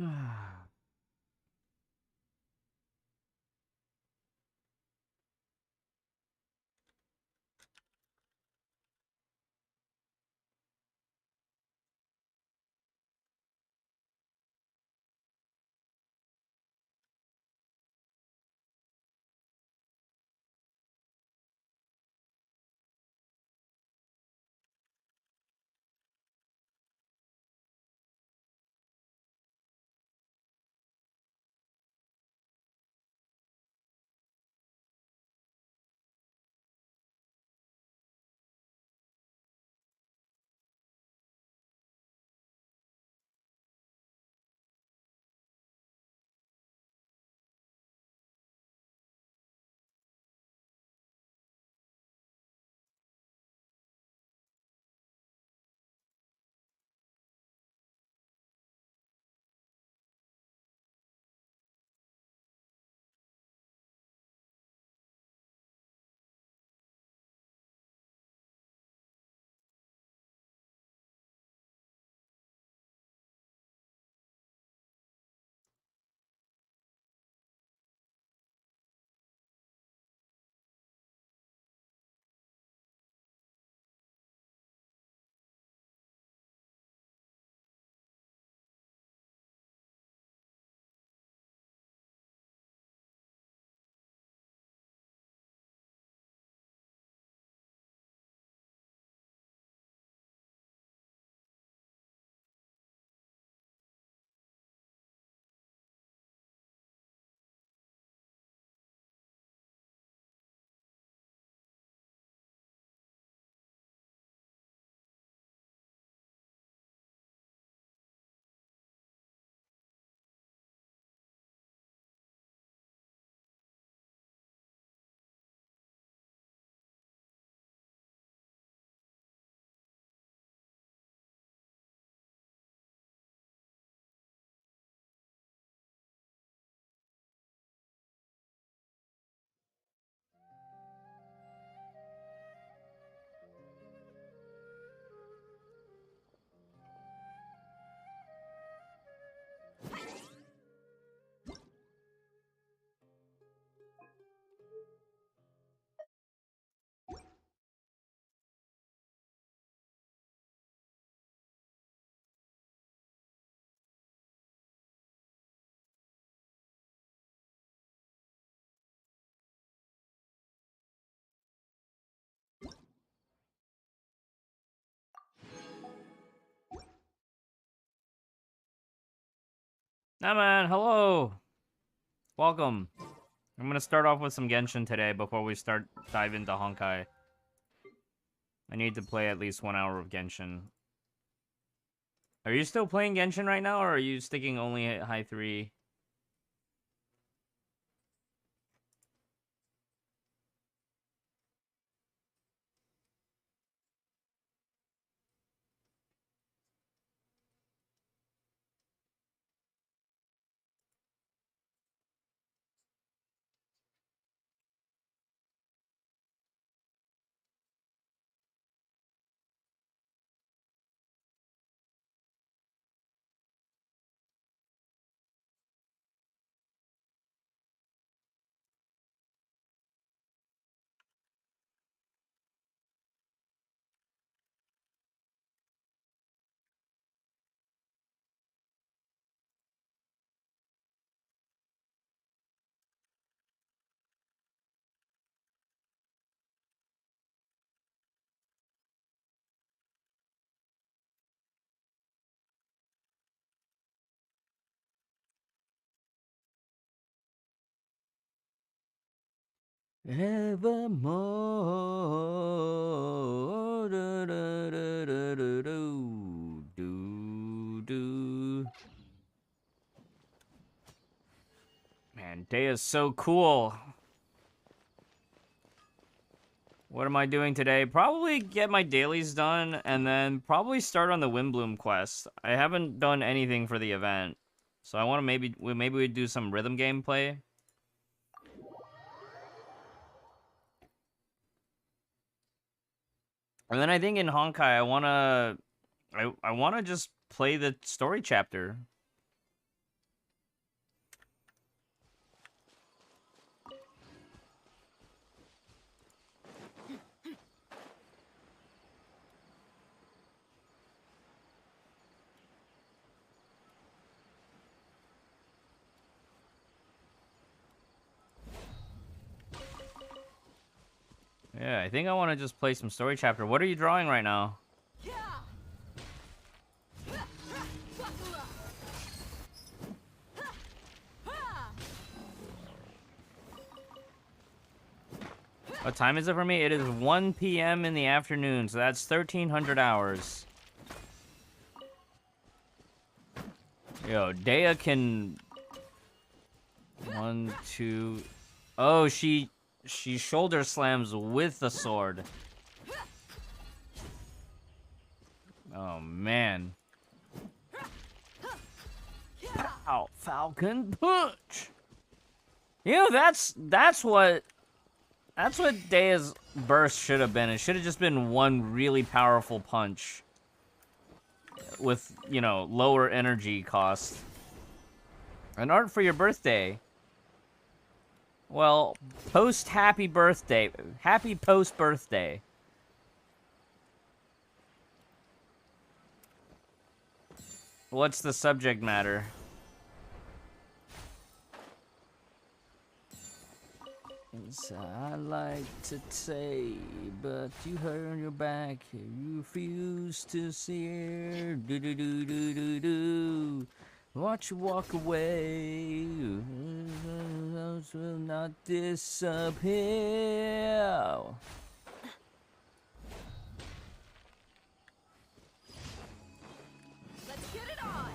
Nah, man, hello. Welcome. I'm gonna start off with some Genshin today before we dive into Honkai. I need to play at least 1 hour of Genshin. Are you still playing Genshin right now, or are you sticking only at high 3? Evermore. Man, day is so cool. What am I doing today? Probably get my dailies done, and then probably start on the Windbloom quest. I haven't done anything for the event, so I want to maybe we do some rhythm gameplay. And then I think in Honkai, I wanna just play the story chapter. I think I want to just play some story chapter. What are you drawing right now? What time is it for me? It is 1 p.m. in the afternoon, so that's 1,300 hours. Yo, Dea can... 1, 2... Oh, she shoulder slams with the sword. Oh, man. Ow, Falcon Punch! You know, that's what Dea's burst should have been. It should have just been one really powerful punch. With, you know, lower energy cost. An art for your birthday. Well, post-happy birthday. Happy post-birthday. What's the subject matter? I like to say, but you hurt your back. You refuse to see it. Do do do do do do. Watch you walk away. Those will not disappear. Let's get it on.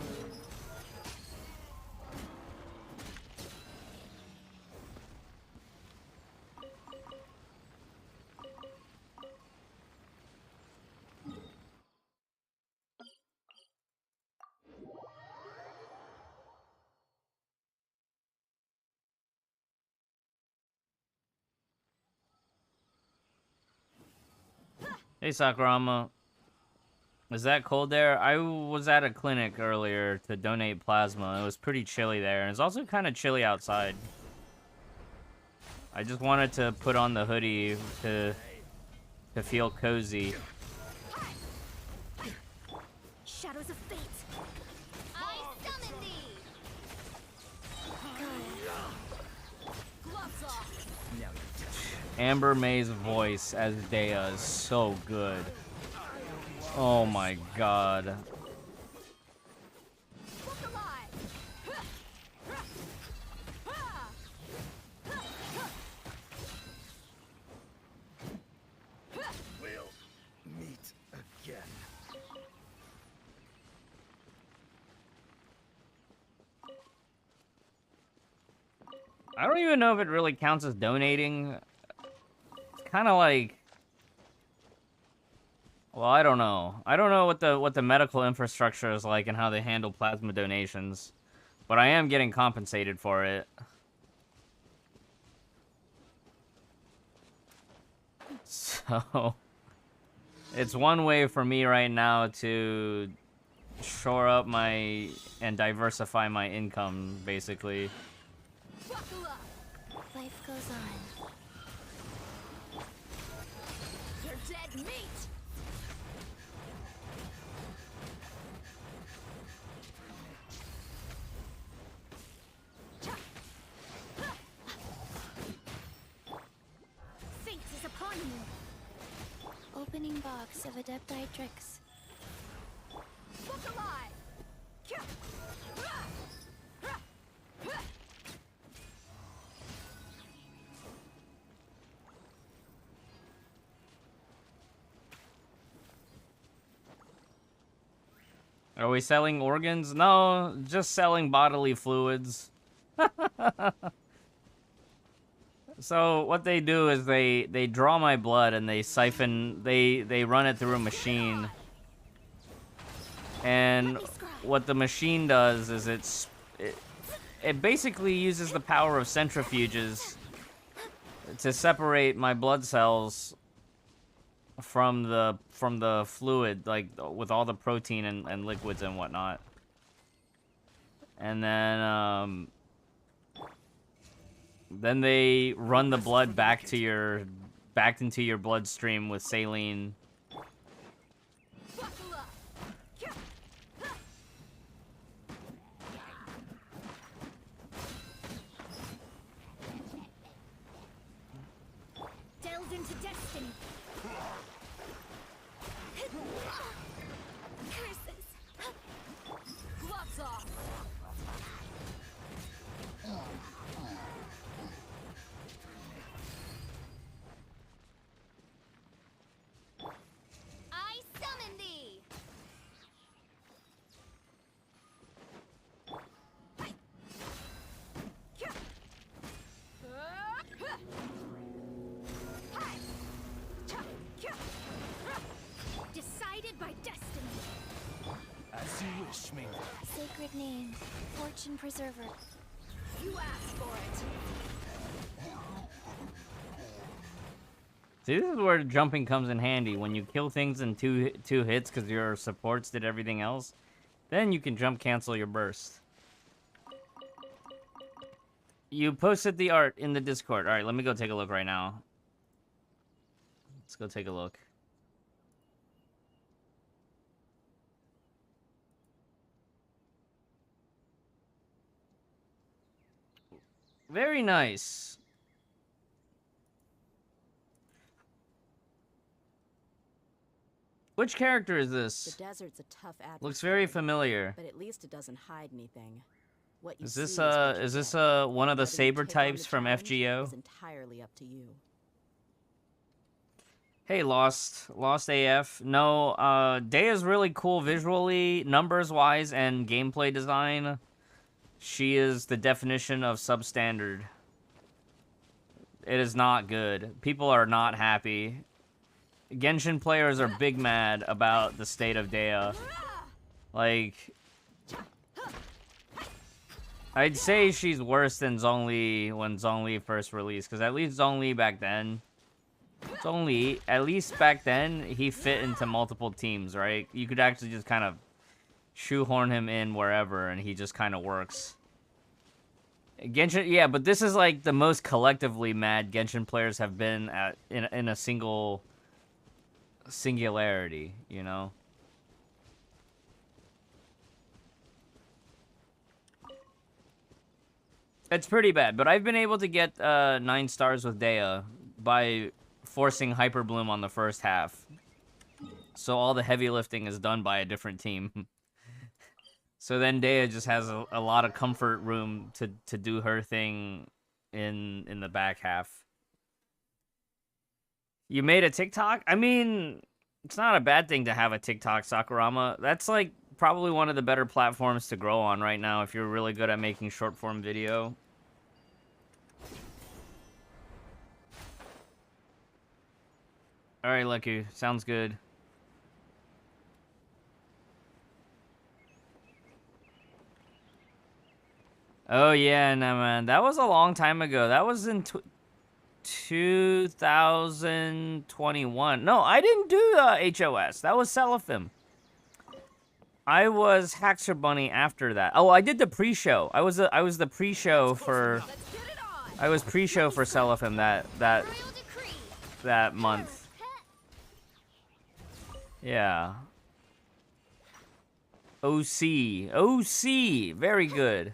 Hey, Sakurama. Is that cold there? I was at a clinic earlier to donate plasma. It was pretty chilly there, and it's also kind of chilly outside. I just wanted to put on the hoodie to feel cozy. Shadows of fate. I summon thee. Gloves off. Amber May's voice as Dea is so good. Oh my god. Look alive. We'll meet again. I don't even know if it really counts as donating. It's kind of like... Well, I don't know. I don't know what the medical infrastructure is like and how they handle plasma donations. But I am getting compensated for it. So... It's one way for me right now to shore up my... and diversify my income, basically. Buckle up. Life goes on. You're dead meat. Fate is upon you. Opening box of Adepti tricks. Look alive. Are we selling organs? No, just selling bodily fluids. So what they do is they draw my blood and they siphon, they run it through a machine. And what the machine does is it basically uses the power of centrifuges to separate my blood cells from the fluid, like with all the protein and liquids and whatnot. And then they run the blood back into your bloodstream with saline. Buckle up. Delve into destiny. sacred name, Fortune Preserver. You asked for it. See, this is where jumping comes in handy. When you kill things in two hits because your supports did everything else, then you can jump cancel your burst. You posted the art in the Discord. All right, let me go take a look right now. Let's go take a look. Very nice. Which character is this? The desert's a tough atmosphere. Looks very familiar. But at least it doesn't hide anything. What you Is this see what you is this get. one of the Whether you saber take on the types from challenge FGO? is entirely up to you. Hey, Lost AF. No, Daya's really cool visually, numbers-wise, and gameplay design. She is the definition of substandard. It is not good. People are not happy. Genshin players are big mad about the state of Daya. Like, I'd say she's worse than Zhongli when Zhongli first released, because at least Zhongli back then, at least back then, he fit into multiple teams, right? You could actually just kind of shoehorn him in wherever, and he just kind of works. Genshin, yeah, but this is like the most collectively mad Genshin players have been in a singularity, you know? It's pretty bad, but I've been able to get 9 stars with Daya by forcing Hyper Bloom on the first half. So all the heavy lifting is done by a different team. So then Daya just has a lot of comfort room to do her thing in the back half. You made a TikTok? I mean, it's not a bad thing to have a TikTok, Sakurama. That's like probably one of the better platforms to grow on right now if you're really good at making short form video. Alright, Lucky. Sounds good. Oh yeah, no man. That was a long time ago. That was in 2021. No, I didn't do HOS. That was Seraphim. I was Haxor Bunny after that. Oh, I did the pre-show. I was the pre-show for Seraphim that month. Yeah. OC, very good.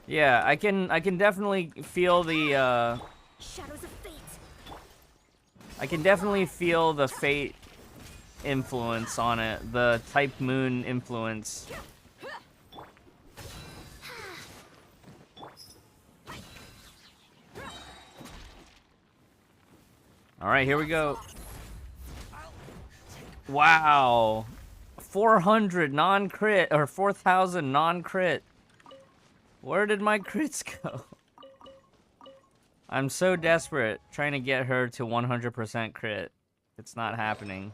Yeah, I can definitely feel the Shadows of fate. I can definitely feel the fate influence on it, the Type Moon influence. All right, here we go. Wow. 400 non-crit or 4,000 non-crit. Where did my crits go? I'm so desperate trying to get her to 100% crit. It's not happening.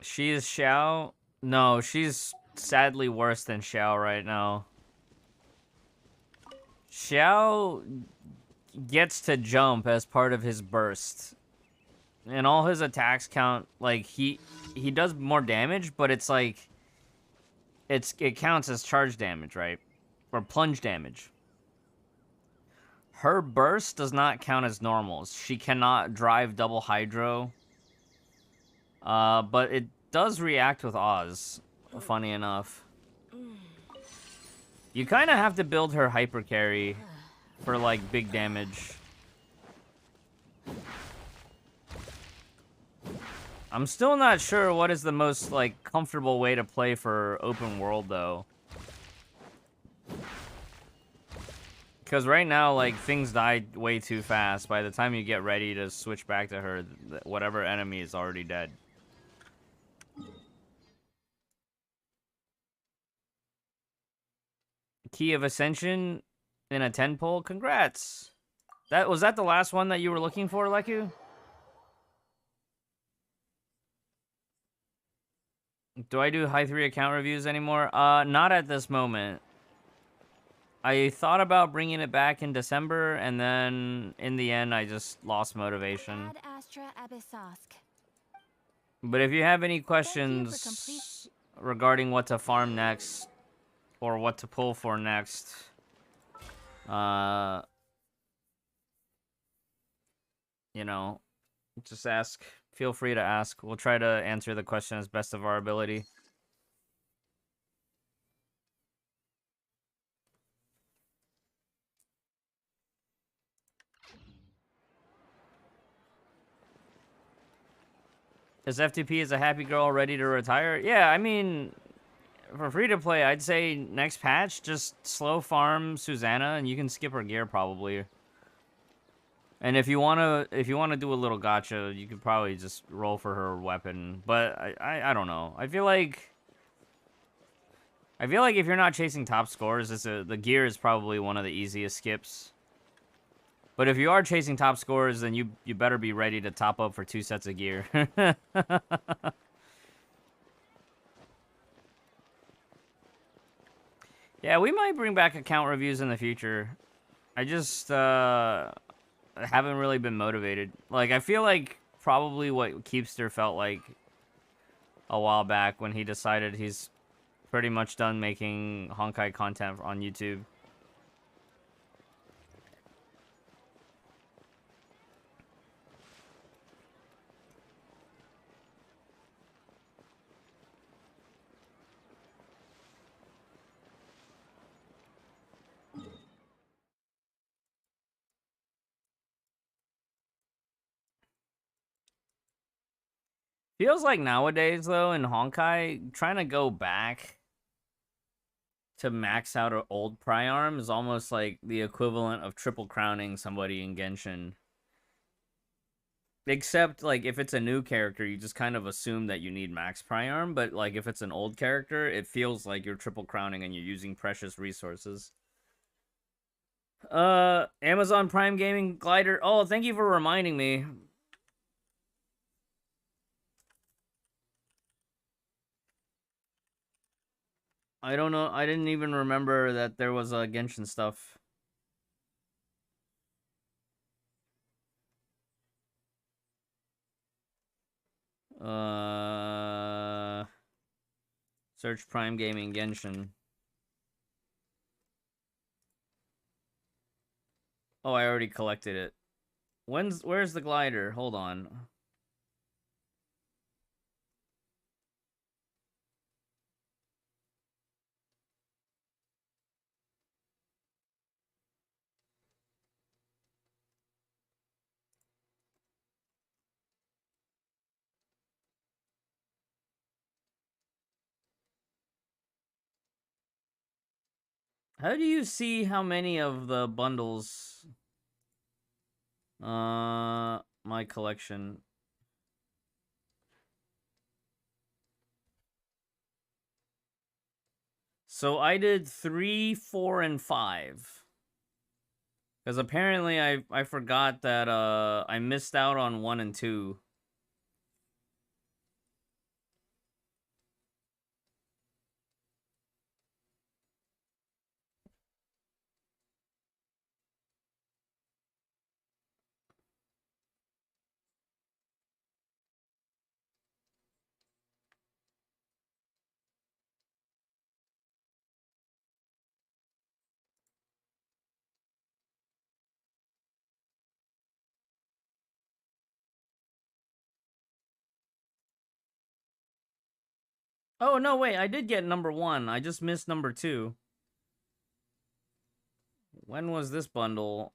She is Xiao? No, she's sadly worse than Xiao right now. Xiao gets to jump as part of his burst. And all his attacks count, like, he does more damage, but it's like, it counts as charge damage, right? Or plunge damage. Her burst does not count as normals. She cannot drive double hydro. But it does react with Oz. funny enough. You kind of have to build her hyper carry for like big damage. I'm still not sure what is the most like comfortable way to play for open world though. Because right now, like, things die way too fast. By the time you get ready to switch back to her, whatever enemy is already dead. Key of Ascension in a 10 pull? Congrats! Was that the last one that you were looking for, Leku? Do I do high 3 account reviews anymore? Not at this moment. I thought about bringing it back in December, and then in the end, I just lost motivation. Ad Astra Abyssosk. But if you have any questions regarding what to farm next, or what to pull for next, you know, just ask. Feel free to ask. We'll try to answer the question as best of our ability. Is FTP is a happy girl ready to retire? Yeah, I mean, for free to play, I'd say next patch, just slow farm Susanna, and you can skip her gear probably. And if you wanna do a little gacha, you could probably just roll for her weapon. But I don't know. I feel like if you're not chasing top scores, the gear is probably one of the easiest skips. But if you are chasing top scores, then you better be ready to top up for 2 sets of gear. Yeah, we might bring back account reviews in the future. I just haven't really been motivated. Like, I feel like probably what Keepster felt like a while back when he decided he's pretty much done making Honkai content on YouTube. Feels like nowadays, though, in Honkai, trying to go back to max out an old Priarm is almost like the equivalent of triple crowning somebody in Genshin. Except, like, if it's a new character, you just kind of assume that you need max Priarm, but, like, if it's an old character, it feels like you're triple crowning and you're using precious resources. Amazon Prime Gaming Glider. Oh, thank you for reminding me. I don't know. I didn't even remember that there was a Genshin stuff. Search Prime Gaming Genshin. Oh, I already collected it. Where's the glider? Hold on. How do you see how many of the bundles my collection? So I did 3, 4, and 5. Because apparently I forgot that I missed out on 1 and 2. Oh, no, wait. I did get number 1. I just missed number 2. When was this bundle?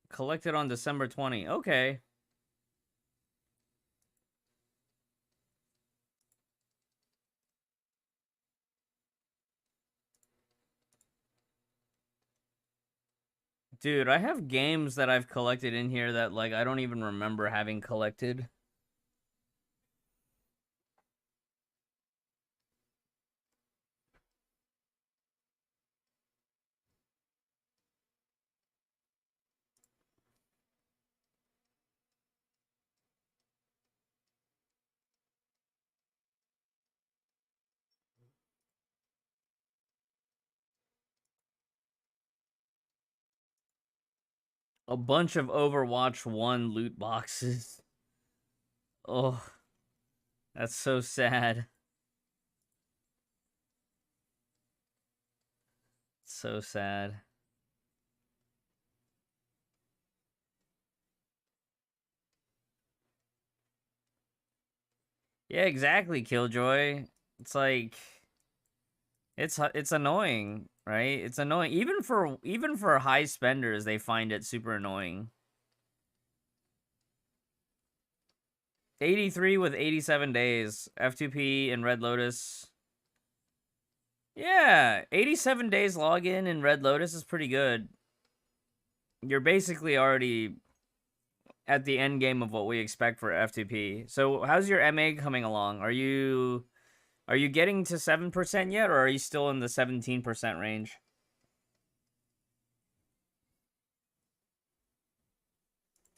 Collected on December 20. Okay. Dude, I have games that I've collected in here that, like, I don't even remember having collected. A bunch of Overwatch 1 loot boxes. Oh, that's so sad. So sad. Yeah, exactly, Killjoy. It's like it's annoying, right? It's annoying even for high spenders, they find it super annoying. 83 with 87 days. F2P and Red Lotus. Yeah, 87 days login in Red Lotus is pretty good. You're basically already at the end game of what we expect for F2P. So how's your MA coming along? Are you getting to 7% yet, or are you still in the 17% range?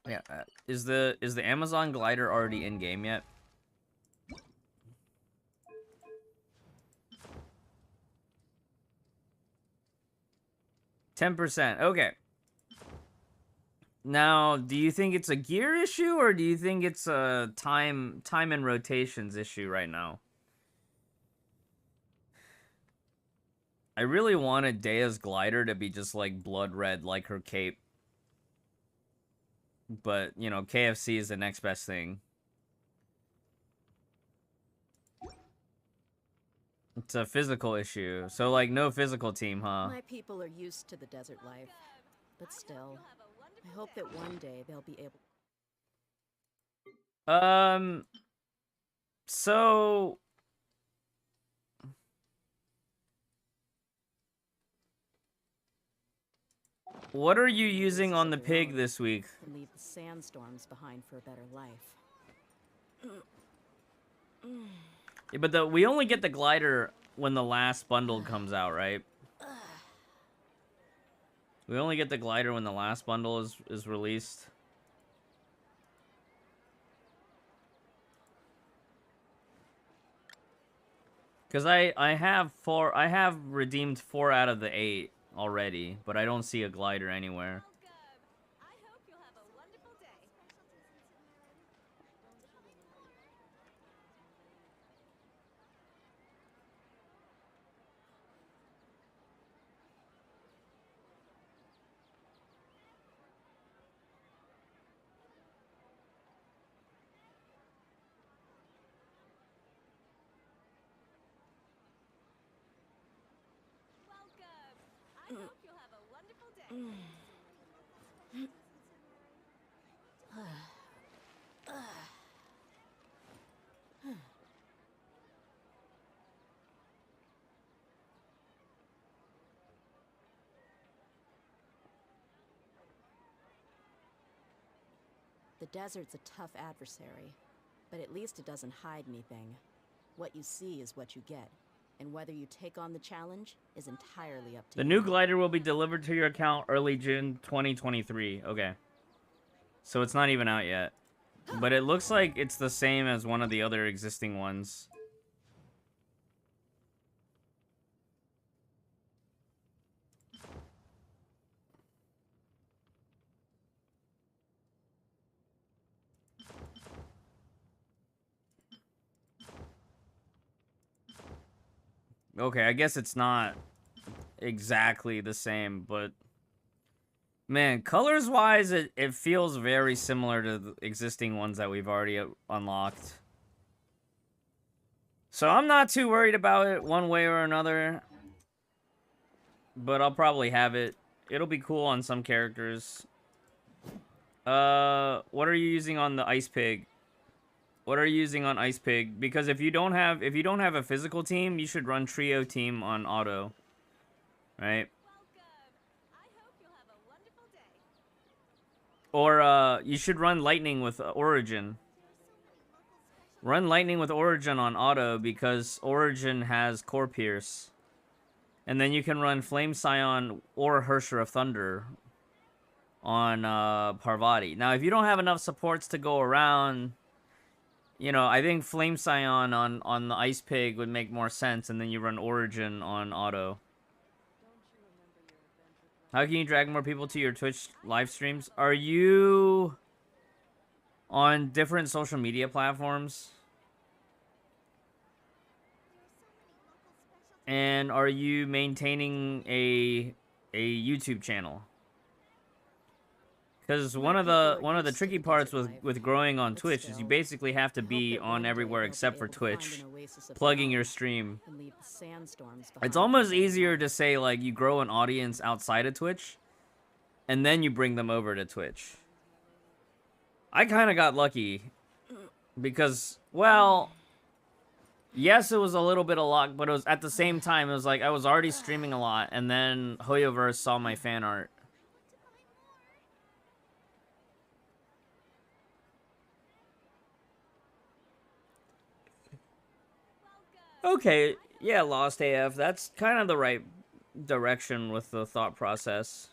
Yeah, is the Amazon glider already in game yet? %. Okay. Now, do you think it's a gear issue, or do you think it's a time and rotations issue right now? I really wanted Dea's glider to be just like blood red like her cape. But, you know, KFC is the next best thing. It's a physical issue. So, like, no physical team, huh? My people are used to the desert life. But still, I hope that one day they'll be able... So... What are you using on the pig this week? And leave the sandstorms behind for a better life. Yeah, but we only get the glider when the last bundle comes out, right? We only get the glider when the last bundle is released. Because I have redeemed 4 out of the 8 already, but I don't see a glider anywhere. The desert's a tough adversary, but at least it doesn't hide anything. What you see is what you get, and whether you take on the challenge is entirely up to you. The new glider will be delivered to your account early June 2023. Okay. So it's not even out yet. But it looks like it's the same as one of the other existing ones. Okay, I guess it's not exactly the same, but... Man, colors-wise, it feels very similar to the existing ones that we've already unlocked. So I'm not too worried about it one way or another. But I'll probably have it. It'll be cool on some characters. What are you using on the Ice Pig? What are you using on Ice Pig? Because if you don't have a physical team, you should run trio team on auto. Right? Or you should run Lightning with Origin. Run Lightning with Origin on auto because Origin has Core Pierce. And then you can run Flame Scion or Hersher of Thunder on Parvati. Now, if you don't have enough supports to go around, you know, I think Flame Scion on the Ice Pig would make more sense, and then you run Origin on auto. How can you drag more people to your Twitch live streams? Are you on different social media platforms? And are you maintaining a YouTube channel? Because one of the tricky parts with growing on Twitch is you basically have to be on everywhere except for Twitch, plugging your stream. It's almost easier to say like you grow an audience outside of Twitch, and then you bring them over to Twitch. I kind of got lucky because, well, yes, it was a little bit of luck, but it was at the same time, it was like I was already streaming a lot, and then Hoyoverse saw my fan art. Okay, yeah, Lost AF, that's kind of the right direction with the thought process.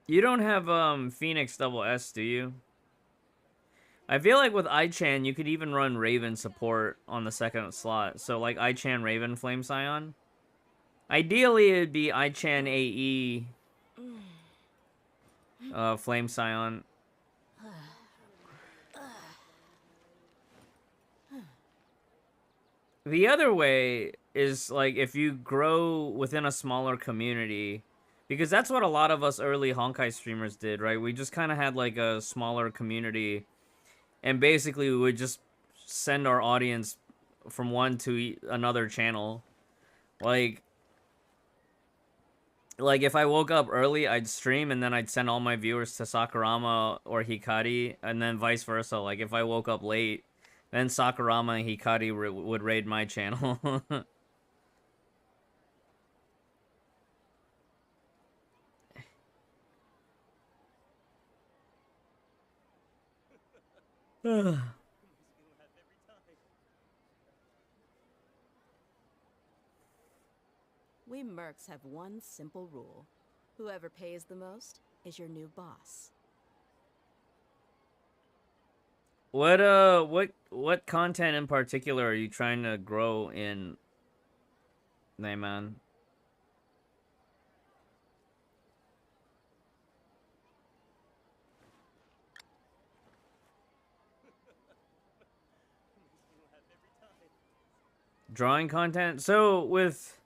You don't have Phoenix Double S, do you? I feel like with Ichan, you could even run Raven support on the second slot. So like Ichan, Raven, Flame Scion. Ideally, it'd be Ichan, AE, Flame Scion. The other way is like if you grow within a smaller community, because that's what a lot of us early Honkai streamers did, right? We just kind of had like a smaller community, and basically we would just send our audience from one to another channel. Like if I woke up early, I'd stream and then I'd send all my viewers to Sakurama or Hikari, and then vice versa. Like if I woke up late, then Sakurama and Hikari would raid my channel. We mercs have one simple rule. Whoever pays the most is your new boss. What content in particular are you trying to grow in, Neyman? Drawing content? So with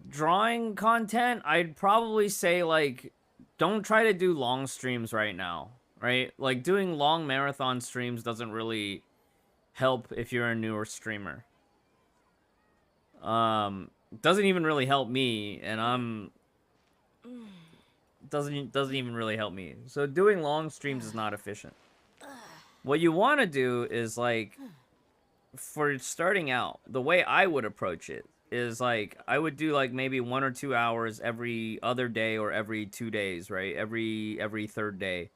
drawing content, I'd probably say like don't try to do long streams right now, right? Like doing long marathon streams doesn't really help if you're a newer streamer. Doesn't even really help me, and doesn't even really help me. So doing long streams is not efficient. What you want to do is like, for starting out, the way I would approach it is like I would do like maybe 1 or 2 hours every other day or every 2 days, right? Every third day.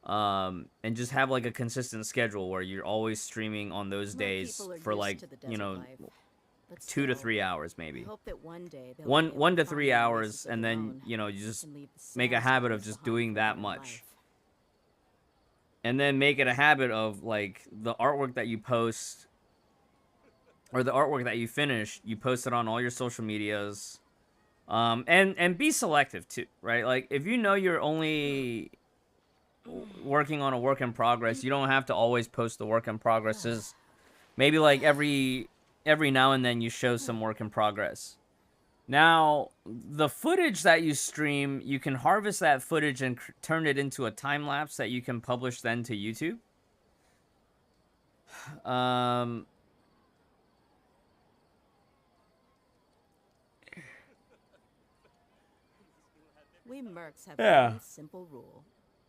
And just have like a consistent schedule where you're always streaming on those days for like, you know, 2 to 3 hours maybe. One to 3 hours, and then, you know, you just make a habit of just doing that much. And then make it a habit of like the artwork that you post, or the artwork that you finish, you post it on all your social medias. And be selective too, right? Like if you know you're only working on a work in progress, you don't have to always post the work in progresses. Maybe like every now and then you show some work in progress. Now, the footage that you stream, you can harvest that footage and turn it into a time lapse that you can publish then to YouTube. We mercs have Yeah. one simple rule.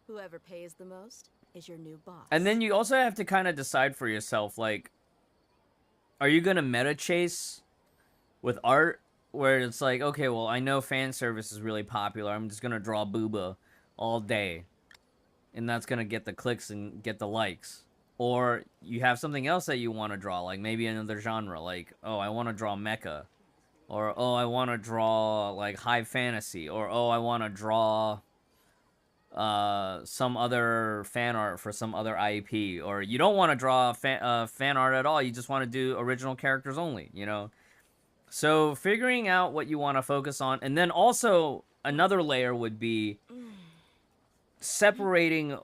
Whoever pays the most is your new boss. And then you also have to kind of decide for yourself, like, are you going to meta chase with art where it's like, okay, well, I know fan service is really popular. I'm just going to draw Booba all day. And that's going to get the clicks and get the likes. Or you have something else that you want to draw, like maybe another genre, like, oh, I want to draw mecha. Or, oh, I want to draw, like, high fantasy. Or, oh, I want to draw some other fan art for some other IP. Or you don't want to draw fan art at all. You just want to do original characters only, you know? So figuring out what you want to focus on. And then also another layer would be separating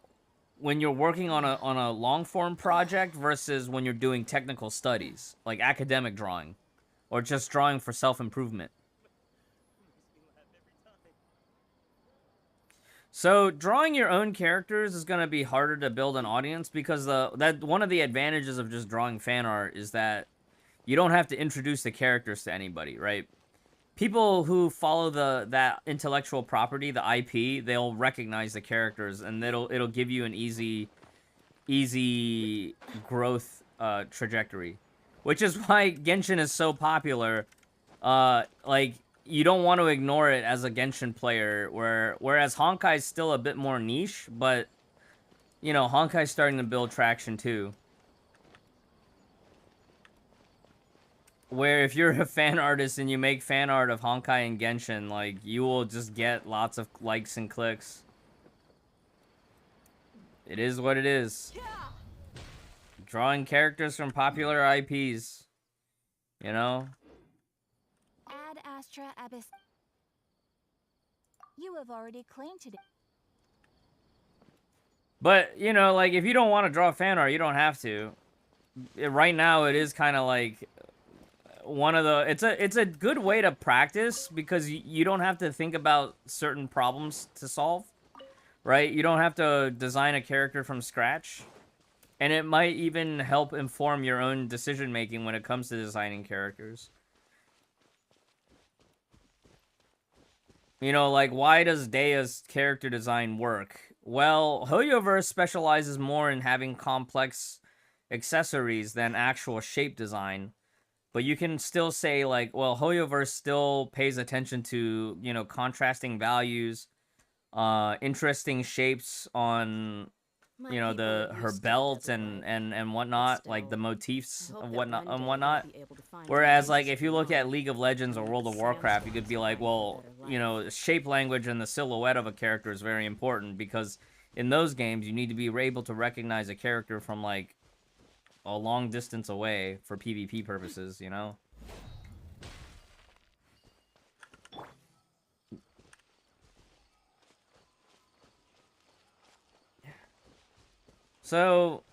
when you're working on a long form project versus when you're doing technical studies, like academic drawing, or just drawing for self-improvement. So drawing your own characters is going to be harder to build an audience because that one of the advantages of just drawing fan art is that you don't have to introduce the characters to anybody, right? People who follow that intellectual property, the IP, they'll recognize the characters, and it'll give you an easy growth trajectory, which is why Genshin is so popular. Like, you don't want to ignore it as a Genshin player, whereas Honkai is still a bit more niche, but you know, Honkai's starting to build traction too. Where if you're a fan artist and you make fan art of Honkai and Genshin, like, you will just get lots of likes and clicks. It is what it is. Drawing characters from popular IPs. You know? Ad Astra Abyss. You have already claimed today. But, you know, like, if you don't want to draw fan art, you don't have to. Right now, it is kind of like one of the... It's a good way to practice because you don't have to think about certain problems to solve. Right? You don't have to design a character from scratch. And it might even help inform your own decision-making when it comes to designing characters. You know, like, why does Deia's character design work? Well, Hoyoverse specializes more in having complex accessories than actual shape design. But you can still say, like, well, Hoyoverse still pays attention to, you know, contrasting values, interesting shapes on, My you know, people are her used to belt desert life. and whatnot, like the Still, motifs I hope and that whatnot one and day whatnot. I'll be able to find Whereas, like, oasis if you look at beyond League of Legends or and World let of Warcraft, you could be like, sandstorms find well, a better you know, life. shape language and the silhouette of a character is very important because in those games, you need to be able to recognize a character from, like, a long distance away for PvP purposes, you know? So,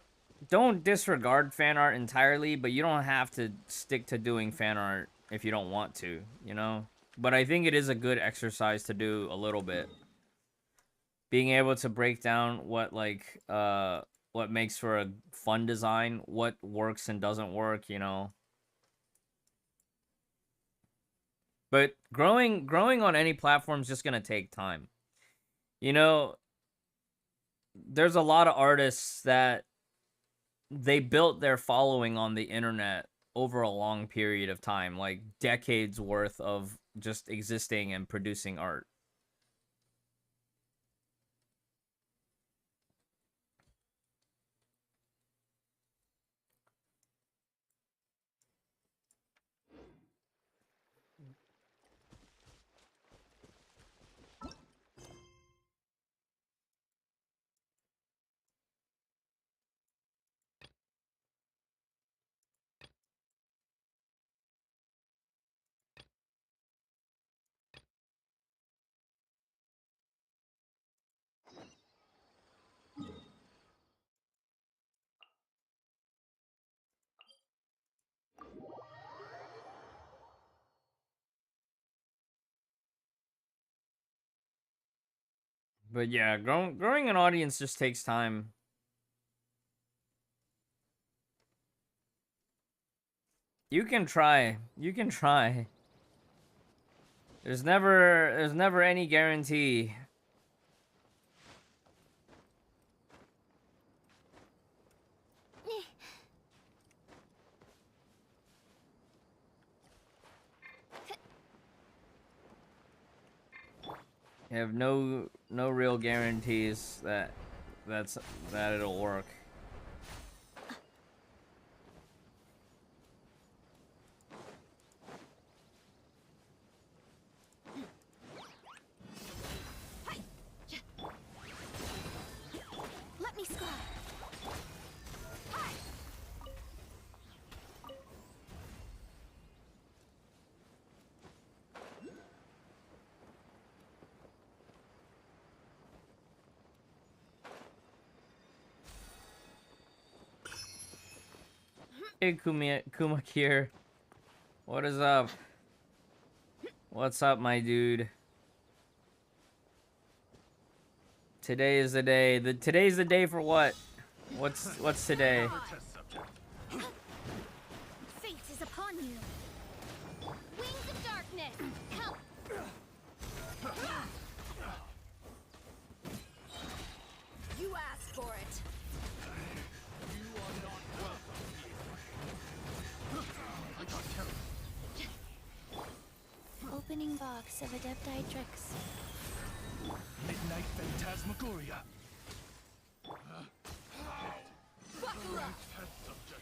don't disregard fan art entirely, but you don't have to stick to doing fan art if you don't want to, you know? But I think it is a good exercise to do a little bit. Being able to break down what, like, what makes for a fun design, what works and doesn't work, you know? But growing on any platform is just gonna take time. You know, there's a lot of artists that they built their following on the internet over a long period of time, like decades worth of just existing and producing art. But yeah, growing an audience just takes time. You can try. You can try. There's never any guarantee. You have no real guarantees that it'll work. Let me score. Hey Kumakir. What is up? What's up, my dude? Today is the day. Today's the day for what? What's today? Test subject. Fate is upon you. Wings of darkness. Help. You asked for it. You are not welcome here. I got carried. Opening box of Adepti-Trix. Midnight Phantasmagoria. Buckle up. Test subject.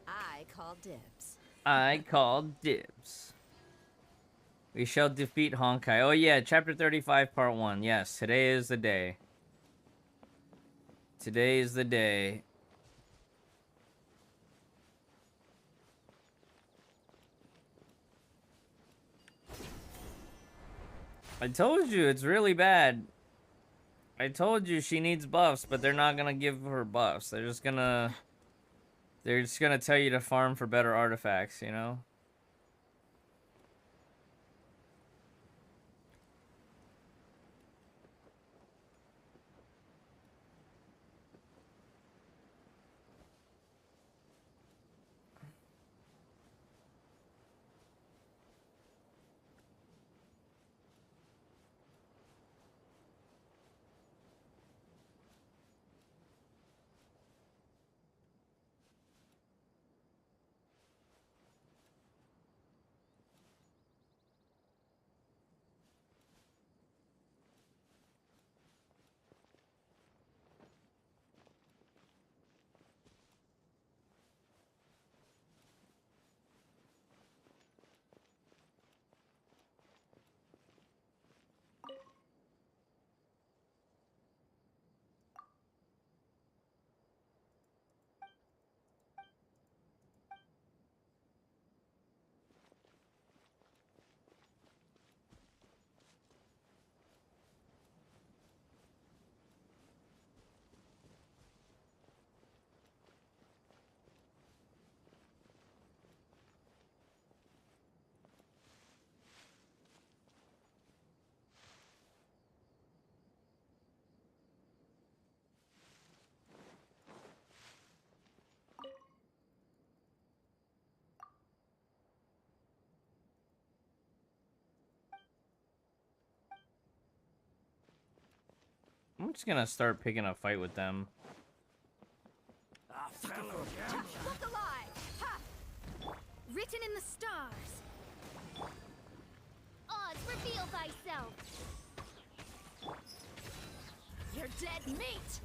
I call dibs. I call dibs. We shall defeat Honkai. Oh yeah, chapter 35, part 1. Yes, today is the day. Today is the day. I told you, it's really bad. I told you she needs buffs, but they're not gonna give her buffs. They're just gonna tell you to farm for better artifacts, you know? I'm just gonna start picking a fight with them. Look alive. Ha! Written in the stars. Odds, reveal thyself. You're dead meat.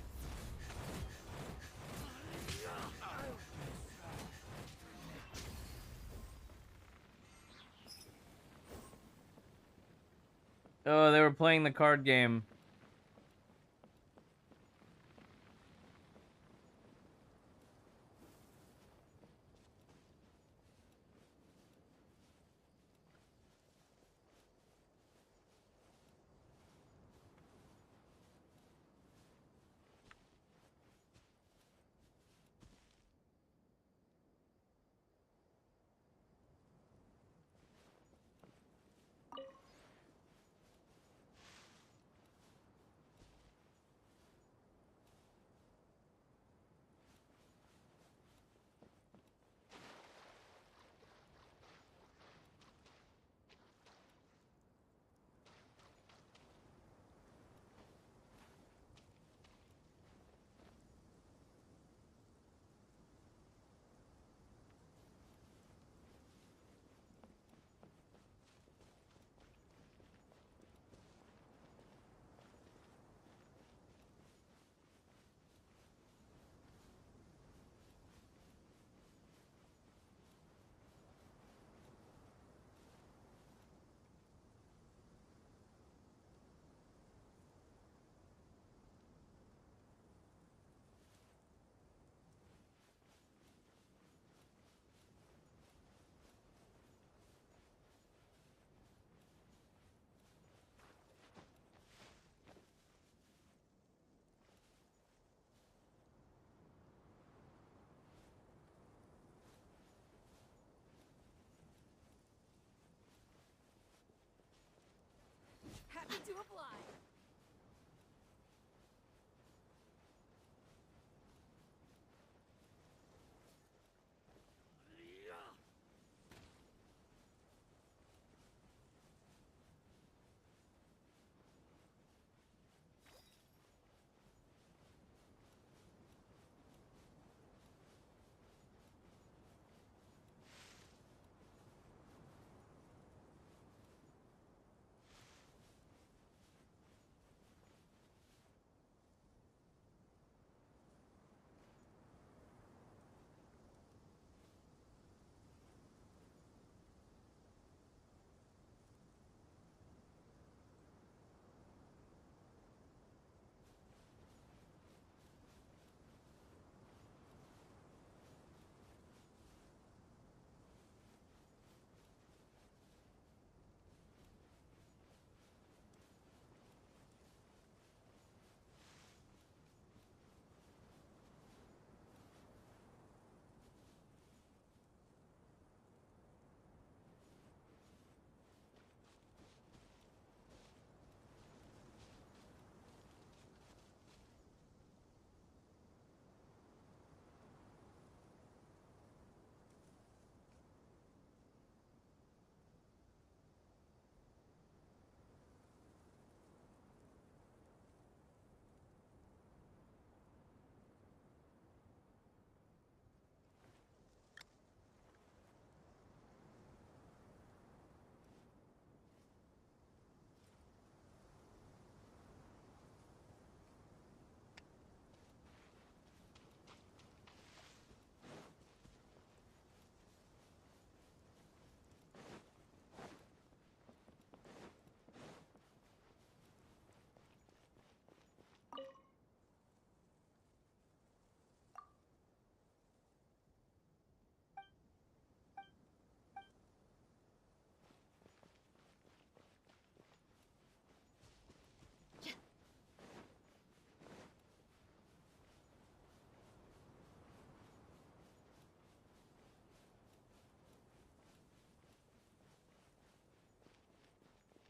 Oh, they were playing the card game.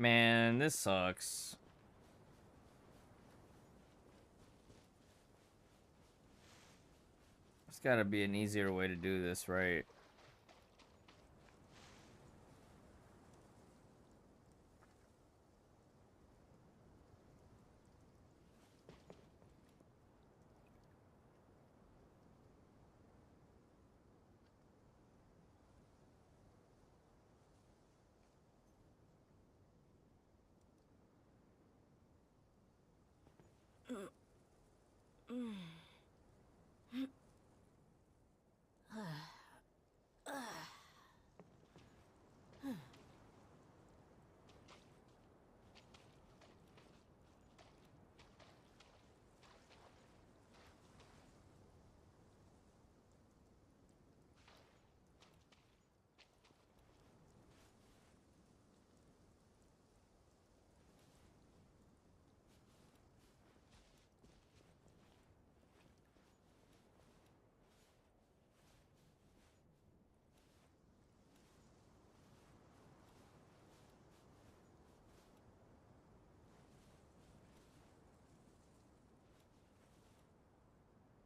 Man, this sucks. There's gotta be an easier way to do this, right?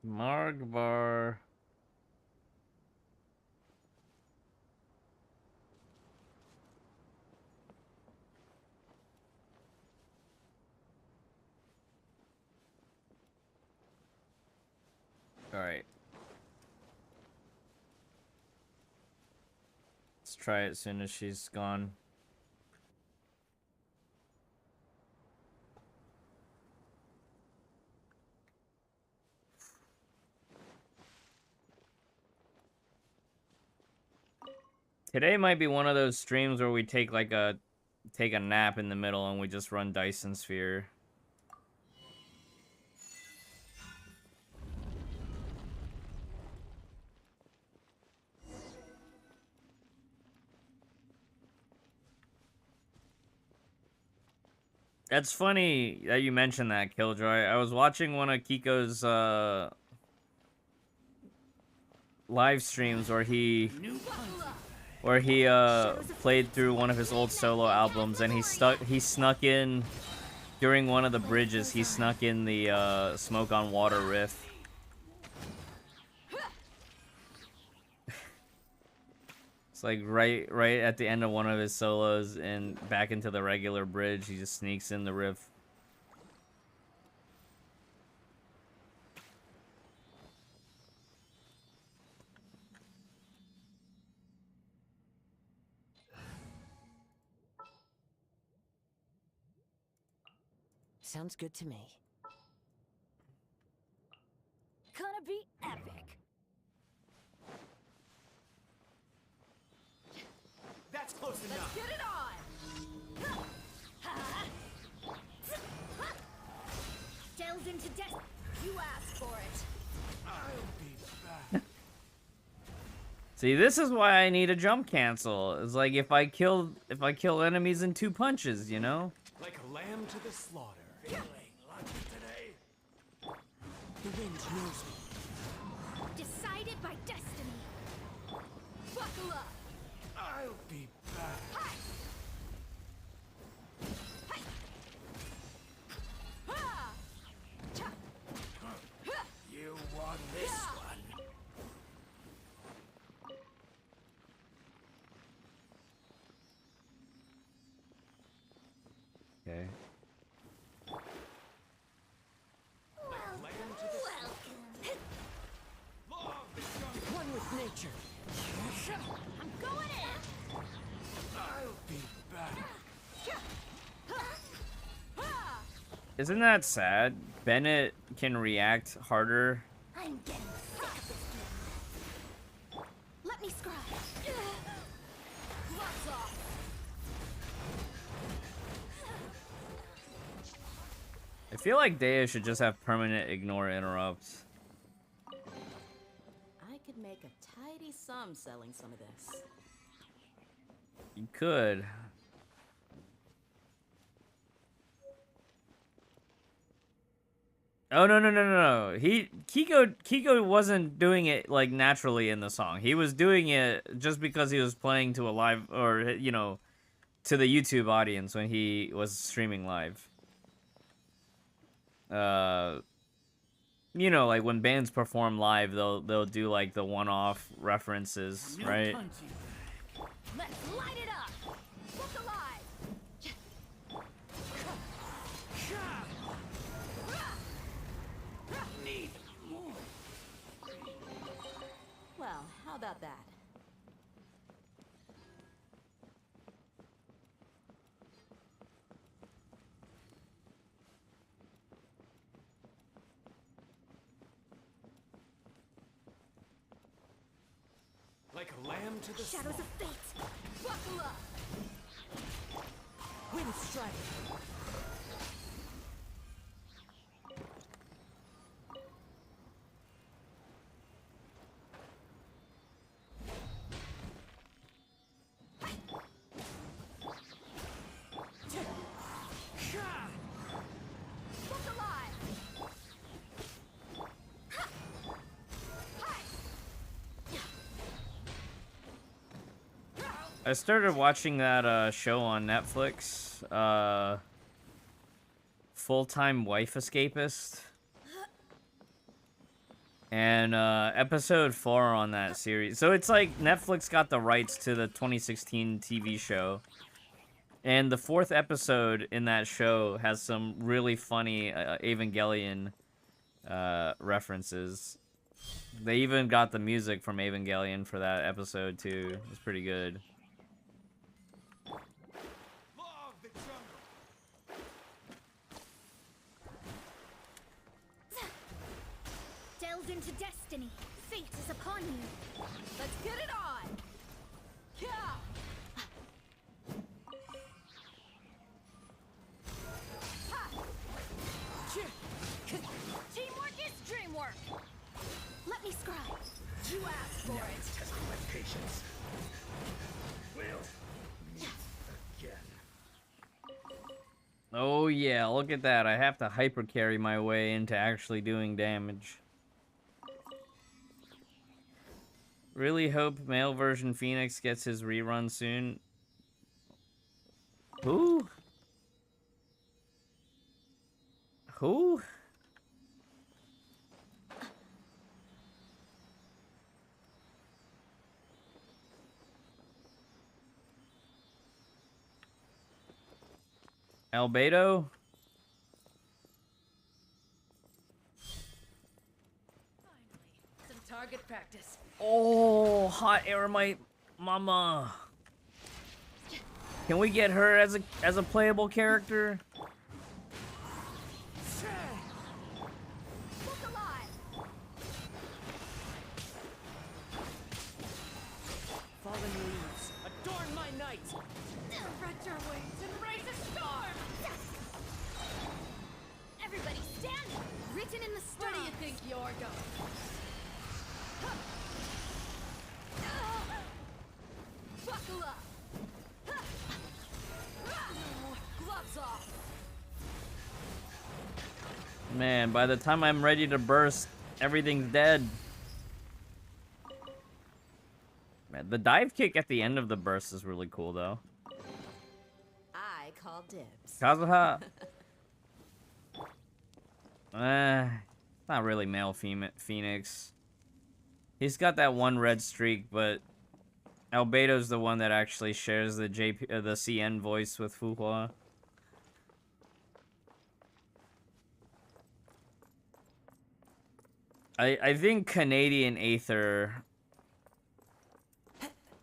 Margbar. All right. Let's try it as soon as she's gone. Today might be one of those streams where we take a nap in the middle and we just run Dyson Sphere. That's funny that you mentioned that, Killjoy. I was watching one of Kiko's live streams where he played through one of his old solo albums, and he snuck in during one of the bridges. He snuck in the Smoke on Water riff. It's like right at the end of one of his solos and back into the regular bridge, he just sneaks in the riff. Sounds good to me. Gonna be epic. That's close enough. Get it on! Delves into death. You asked for it. I'll be back. See, this is why I need a jump cancel. It's like if I kill enemies in 2 punches, you know? Like a lamb to the slaughter. Feeling lucky today. The wind knows me. Decided by destiny. Buckle up. I'll be back. Hi. Hi. Ha. Cha. Ha. You won this one. Okay. Lamb to the long One with nature. I'm going in. I'll be back. Isn't that sad? Bennett can react harder. I'm getting sick of this. Let me scry. Lots off. I feel like Dea should just have permanent ignore interrupts. I could make a tidy sum selling some of this. You could. Oh no. Kiko wasn't doing it like naturally in the song. He was doing it just because he was playing to a live, or you know, to the YouTube audience when he was streaming live. You know, like when bands perform live, they'll do like the one-off references, right? Let's light it up! Look alive! Need more. Well, how about that? Like a lamb to the Shadows of slaughter. fate! Buckle up! Wind strike. Look alive! I started watching that show on Netflix, Full-Time Wife Escapist. And episode 4 on that series. So it's like Netflix got the rights to the 2016 TV show. And the 4th episode in that show has some really funny Evangelion references. They even got the music from Evangelion for that episode too. It's pretty good. Law of the jungle. Delve into destiny. Fate is upon you. Let's get it on. Yeah. Teamwork is dreamwork! Let me scribe. You asked for it. Testing my patience. We'll meet again. Oh yeah, look at that. I have to hyper carry my way into actually doing damage. Really hope male version Phoenix gets his rerun soon. Who? Who? Albedo? Some target practice. Oh, hot Aramite mama. Can we get her as a playable character? Look alive! Fallen leaves, adorn my night. Spread your wings and raise a storm! Everybody stand! Written in the stars! Where do you think you're going? Buckle up! Gloves off. Man, by the time I'm ready to burst, everything's dead. Man, the dive kick at the end of the burst is really cool, though. I call dibs. Kazuha. Not really male Phoenix. He's got that one red streak, but Albedo's the one that actually shares the the CN voice with Fuhua. I think Canadian Aether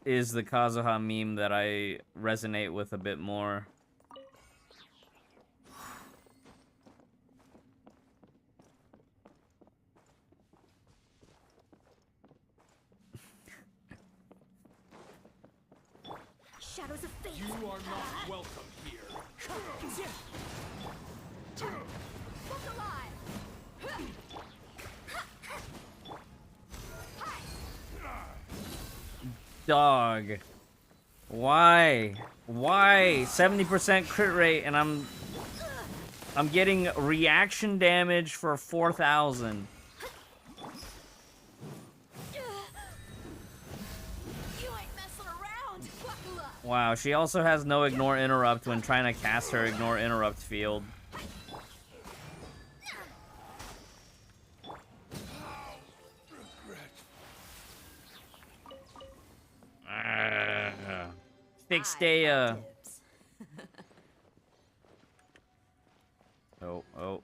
is the Kazuha meme that I resonate with a bit more. Shadows of fate! You are not welcome here. Look alive! Dog. Why? Why? 70% crit rate and I'm getting reaction damage for 4,000. You ain't messing around! Buckle up! Wow, she also has no ignore interrupt when trying to cast her ignore interrupt field. Fix I call Daya. dibs. Oh, oh.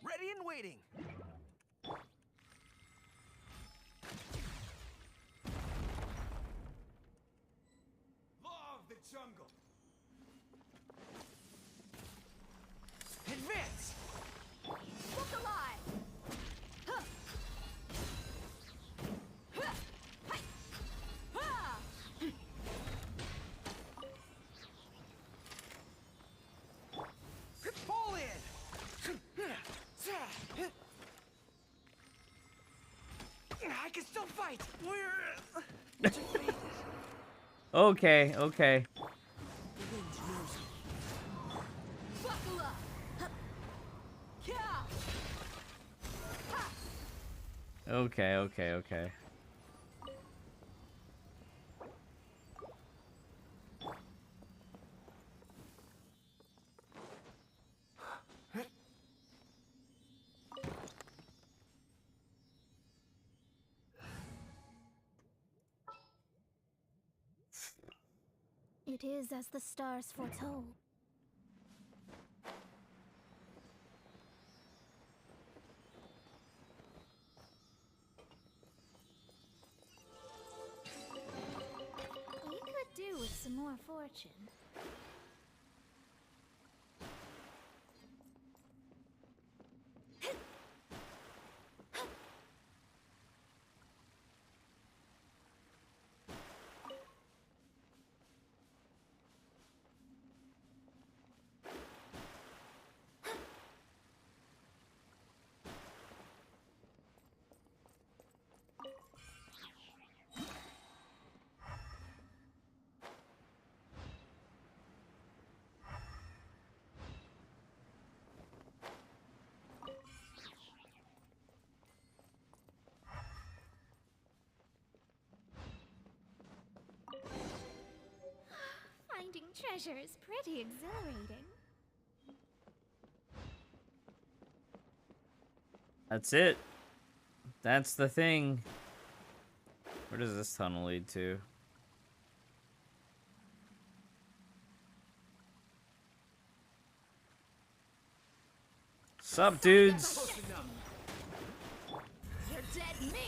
Ready and waiting. Law of the jungle. Advance. Look alive! Huh. Huh. Hi. Ha. Pull in. I can still fight. We're Okay, okay. Buckle up! Huh. Yeah. Ha. Okay, okay, okay. It is as the stars foretold. We could do with some more fortune. Finding treasure is pretty exhilarating. That's it. That's the thing. Where does this tunnel lead to? Sup, dudes? You're dead meat!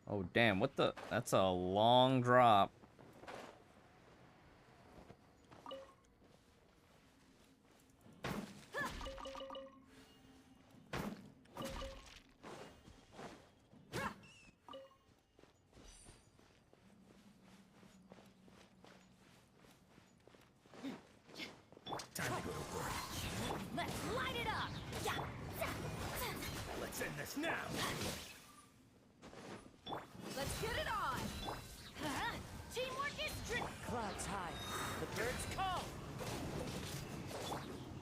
Oh, damn, what the? That's a long drop. time to go to work. Let's light it up! Yeah. Let's end this now. Let's get it on! Teamwork is tricky! Clouds high. The birds call.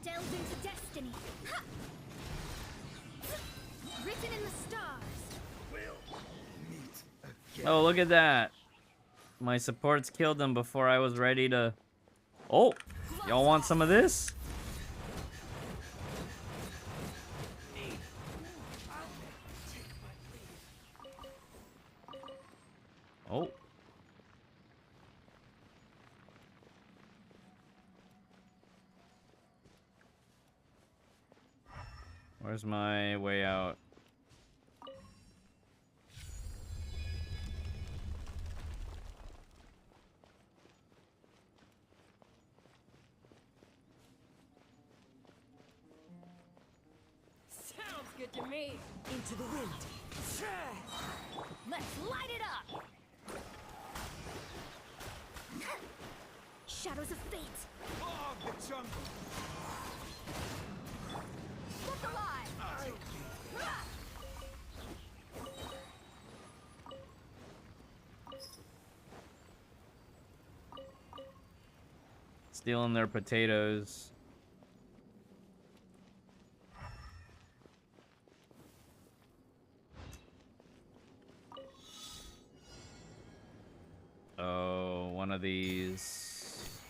Delve into destiny! Ha! Written in the stars! We'll meet again. Oh, look at that. My supports killed them before I was ready to... Oh! Y'all want some of this? Oh. Where's my way out? Sounds good to me! Into the wind. Let's light it up! Shadows of fate! Law of the jungle. Look alive! Stealing their potatoes. Oh, one of these.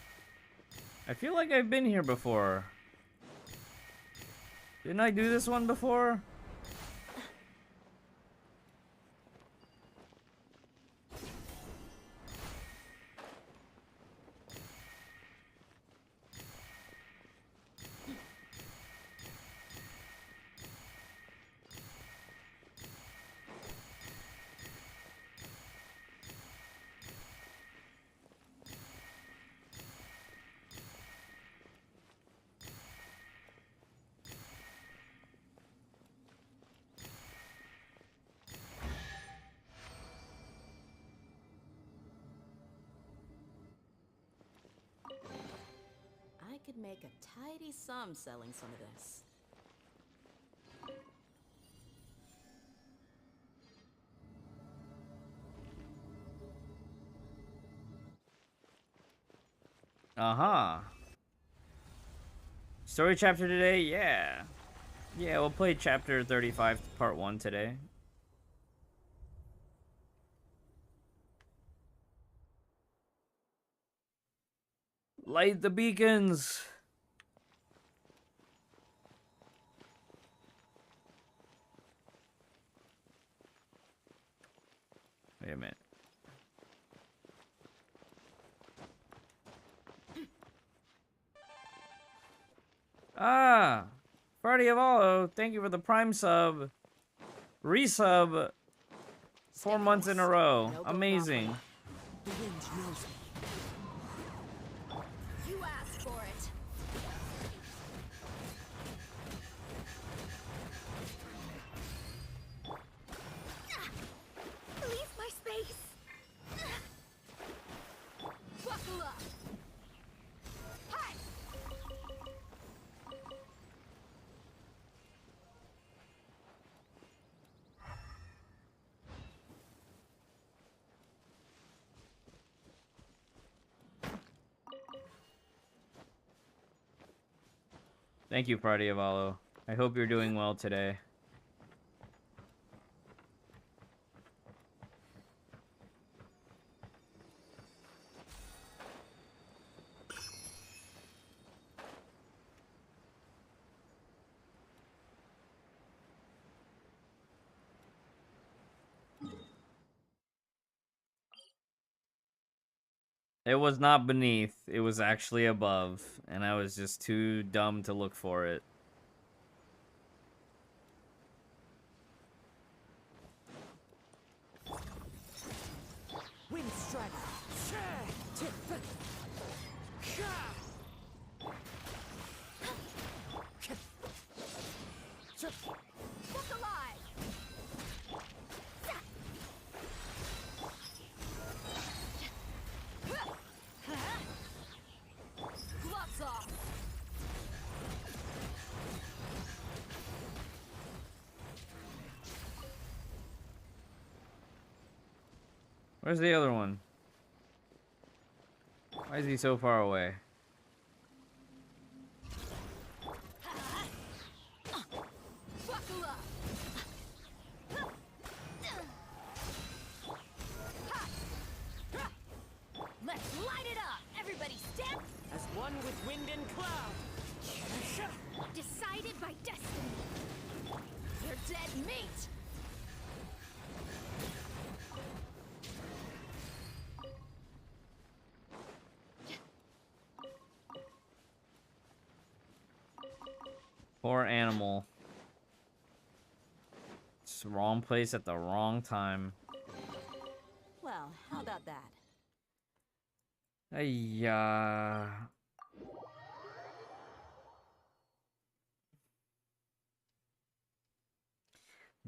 I feel like I've been here before. Didn't I do this one before? I could make a tidy sum selling some of this. Uh-huh. Story chapter today? Yeah. Yeah, we'll play chapter 35, part 1 today. Light the beacons! Wait a minute. Ah! Friday Avalo, thank you for the Prime sub. Resub 4 months in a row. Amazing. The wind knows me. You asked for it. Leave my space. Buckle up. Hi. Thank you, Friday Avalo. I hope you're doing well today. It was not beneath, it was actually above, and I was just too dumb to look for it. Wind strider. Look alive. Gloves off. Where's the other one? Why is he so far away? Buckle up. Let's light it up. Everybody stand. As one with wind and cloud. Decided by destiny. You're dead meat. Poor animal. It's the wrong place at the wrong time. Well, how about that? Ayya.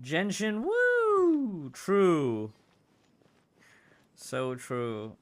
Genshin, woo! True. So true.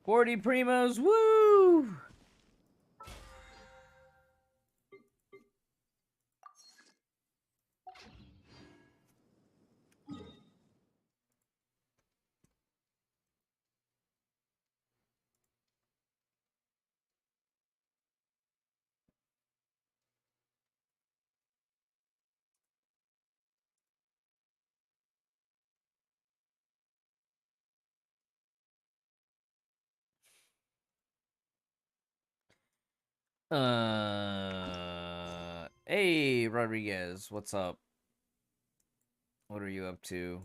40 primos, woo! Hey, Rodriguez, what's up? What are you up to?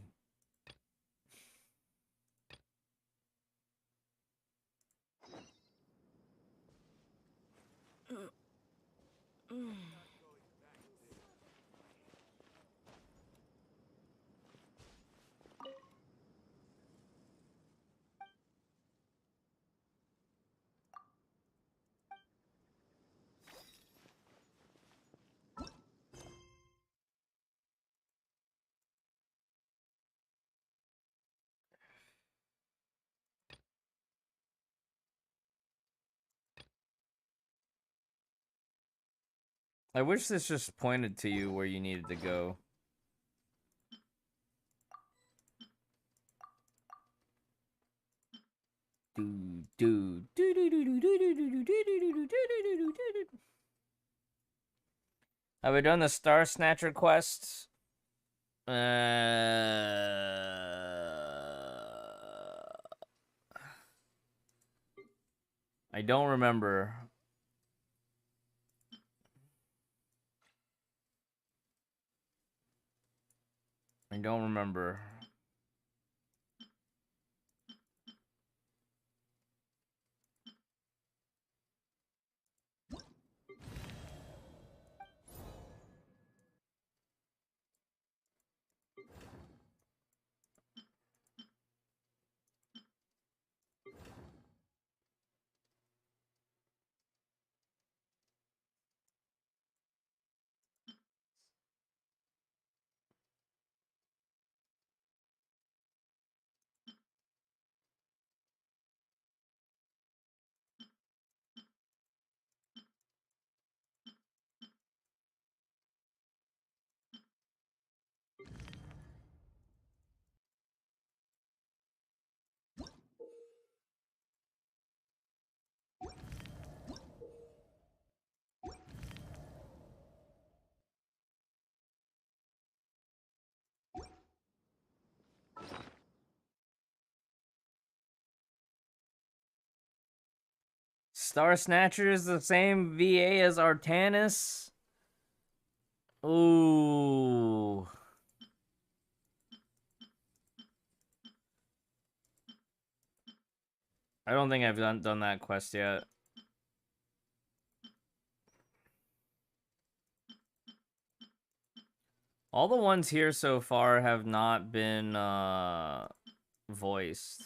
I wish this just pointed to you where you needed to go. Have we done the Star Snatcher quest? I don't remember. I don't remember. Star Snatcher is the same VA as Artanis? Ooh. I don't think I've done that quest yet. All the ones here so far have not been voiced.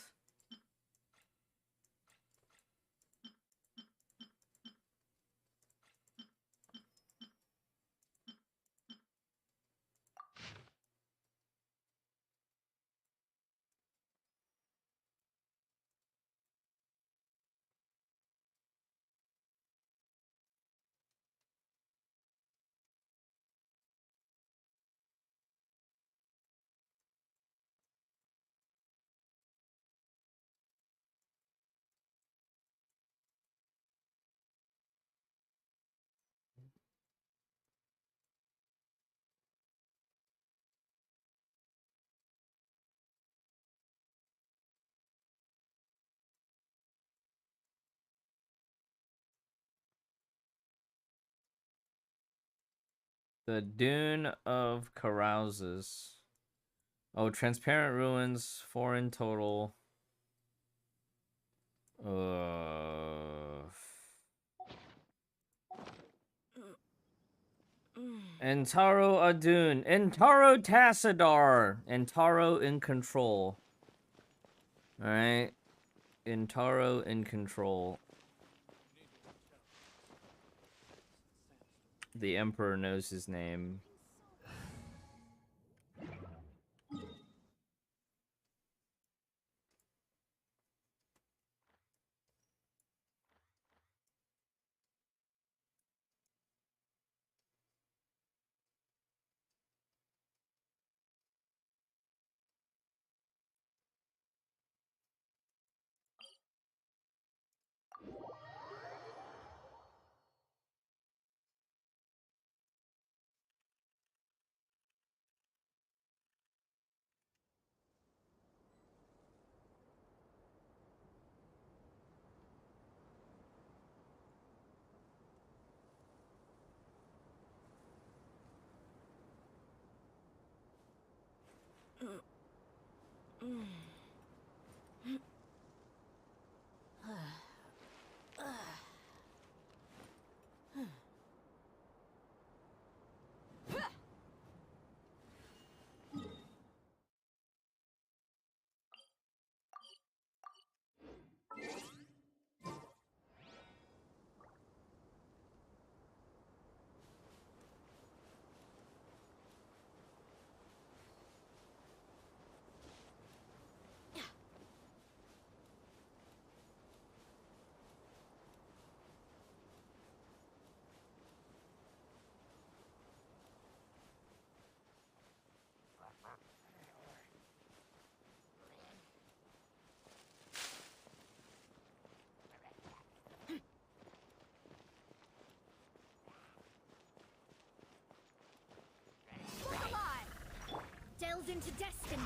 The Dune of Carouses. Oh, Transparent Ruins, 4 in total. Entaro Adun. Entaro Tassadar. Entaro in control. Alright. Entaro in control. The Emperor knows his name. Delve into destiny.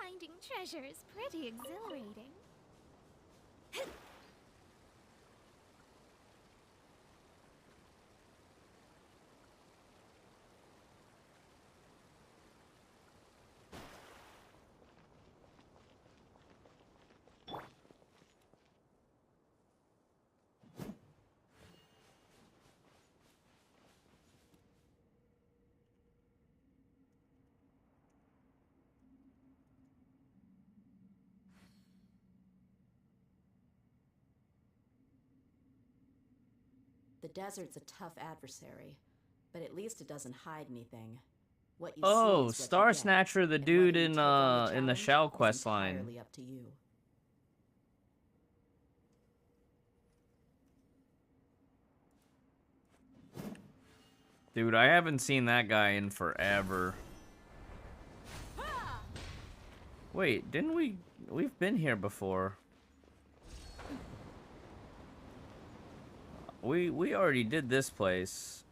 Finding treasure is pretty exhilarating. The desert's a tough adversary, but at least it doesn't hide anything. What you see Oh, is what Star you get, Snatcher, the and dude whether you in take on the challenge Shell is quest line. entirely up to you. Dude, I haven't seen that guy in forever. Wait, didn't we've been here before. We already did this place.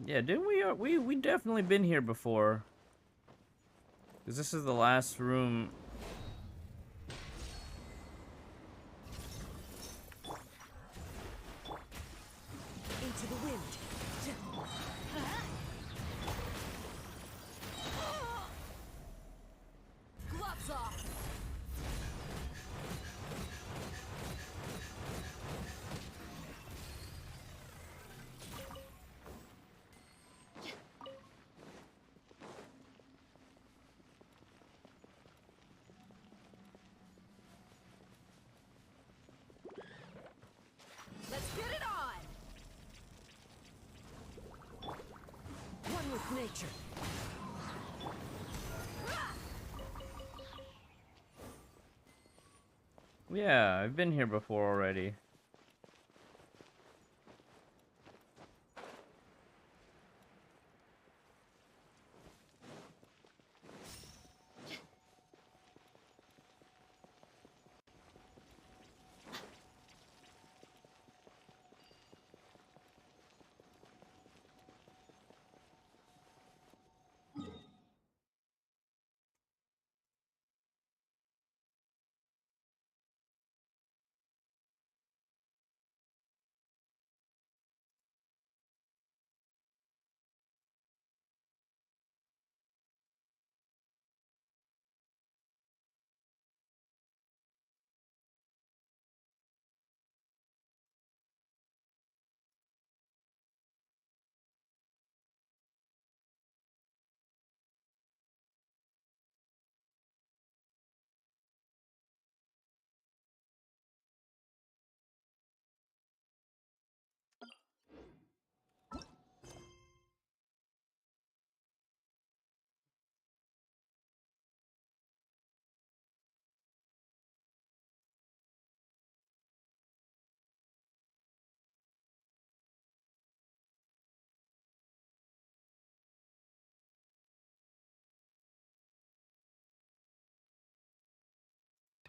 Yeah, didn't we definitely been here before. Cause this is the last room. Into the wind. Gloves off. Let's get it on. One with nature. Yeah, I've been here before already.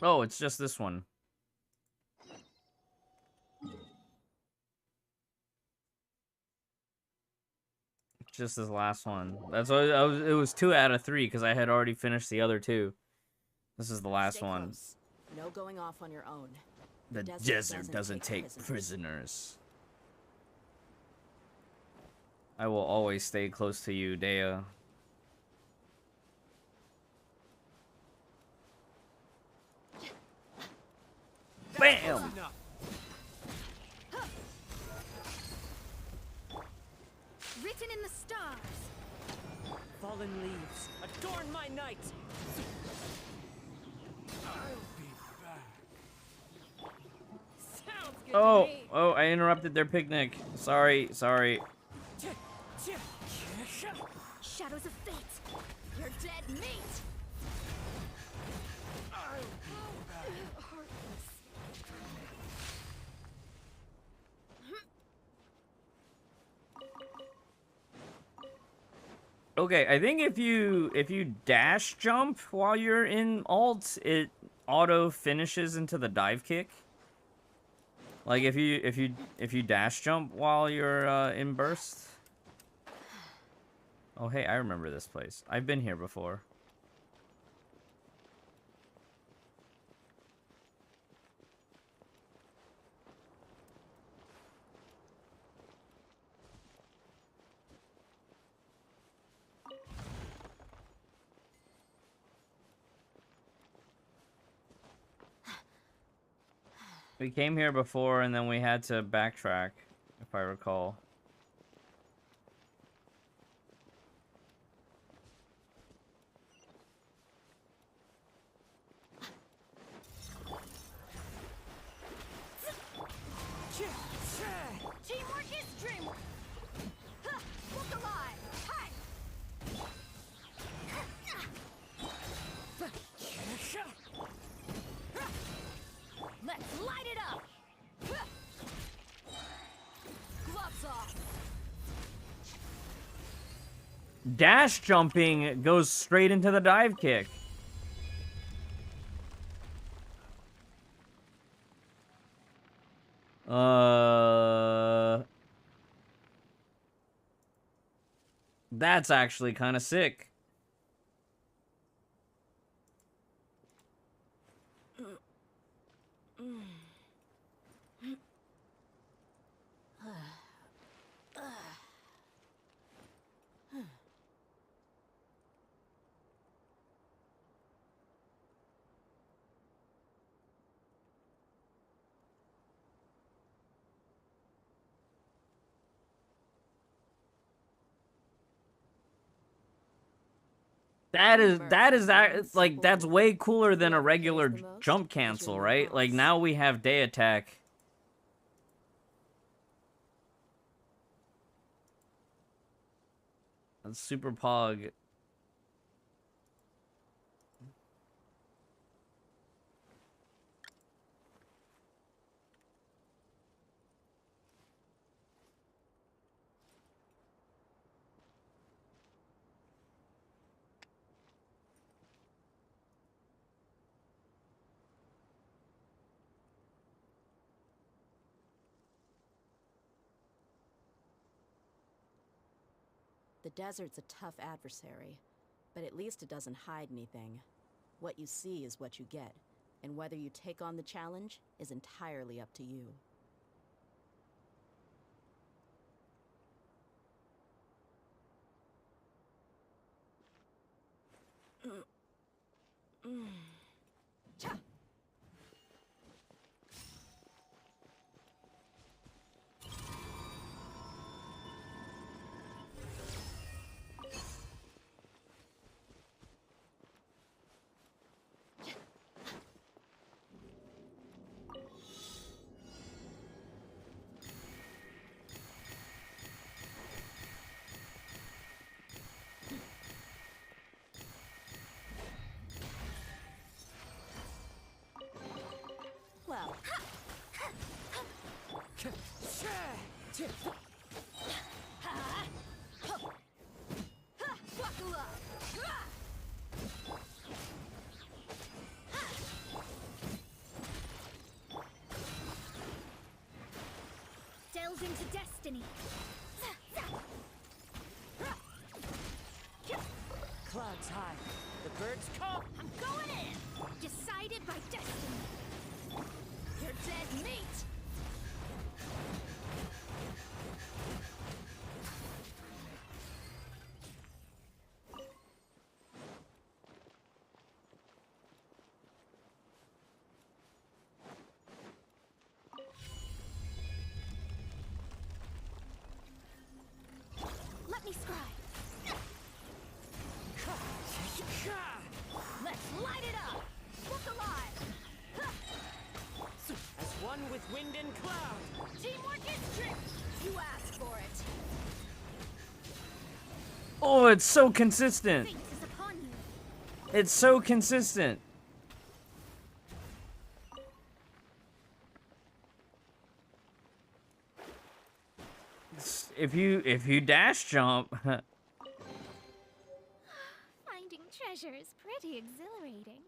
Oh, it's just this one. Just this last one. That's what it was 2 out of 3 because I had already finished the other 2. This is the last Stay one. close. No going off on your own. The desert doesn't take prisoners. I will always stay close to you, Dea. Bam! Enough. Written in the stars. Fallen leaves, adorn my night. I'll be back. Sounds good Oh, to me. oh, I interrupted their picnic. Sorry. Shadows of fate. You're dead meat. Heartless. Okay, I think if you dash jump while you're in alt, it auto finishes into the dive kick. Like if you dash jump while you're in burst. Oh hey, I remember this place. I've been here before. We came here before and then we had to backtrack, if I recall. Teamwork is dreamwork. Ha! Look alive. Hi. Let's light it up. Gloves off. Dash jumping goes straight into the dive kick. That's actually kind of sick. That's way cooler than a regular jump cancel, right? Like now we have day attack. That's super pog. The desert's a tough adversary, but at least it doesn't hide anything. What you see is what you get, and whether you take on the challenge is entirely up to you. Well, Buckle up. to destiny. Clouds high. The birds come. I'm going in. Decided by destiny. You're dead meat. Let me scribe. Let's light it up. Look alive. As one with wind and cloud. Teamwork is trick. You asked for it. Oh, it's so consistent. Fate is upon you. It's so consistent. If you dash jump, Finding treasure is pretty exhilarating.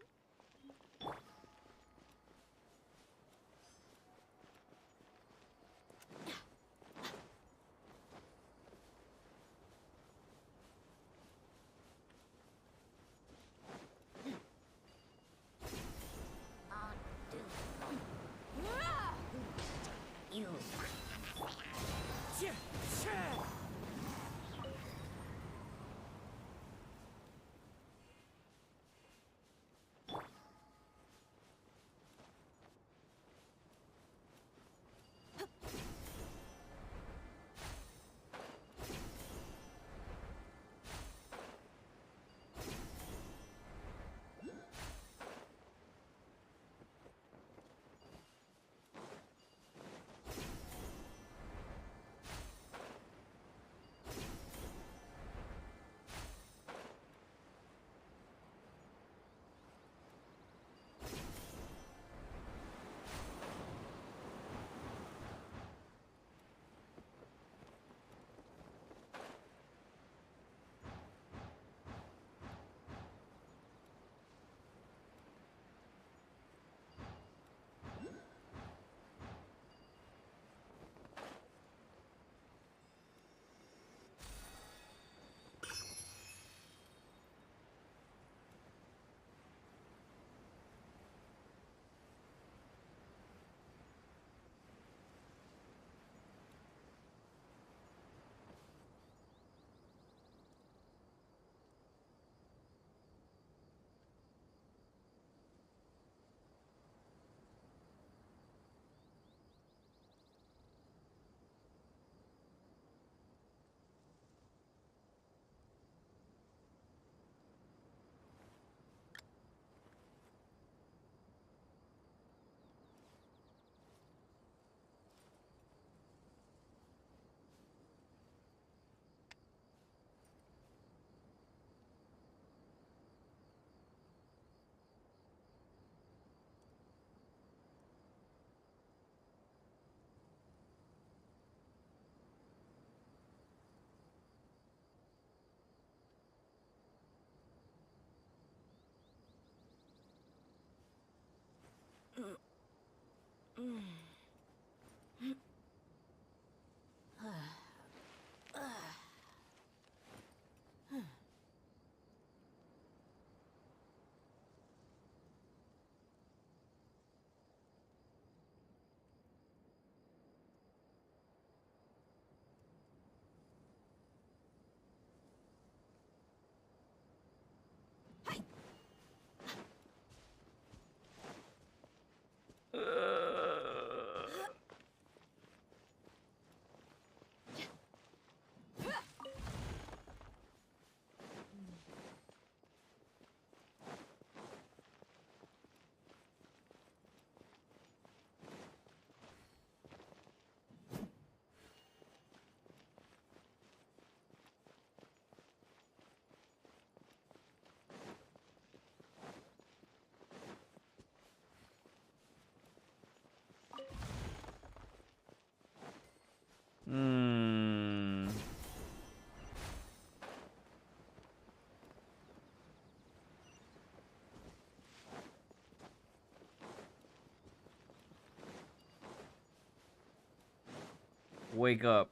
Wake up.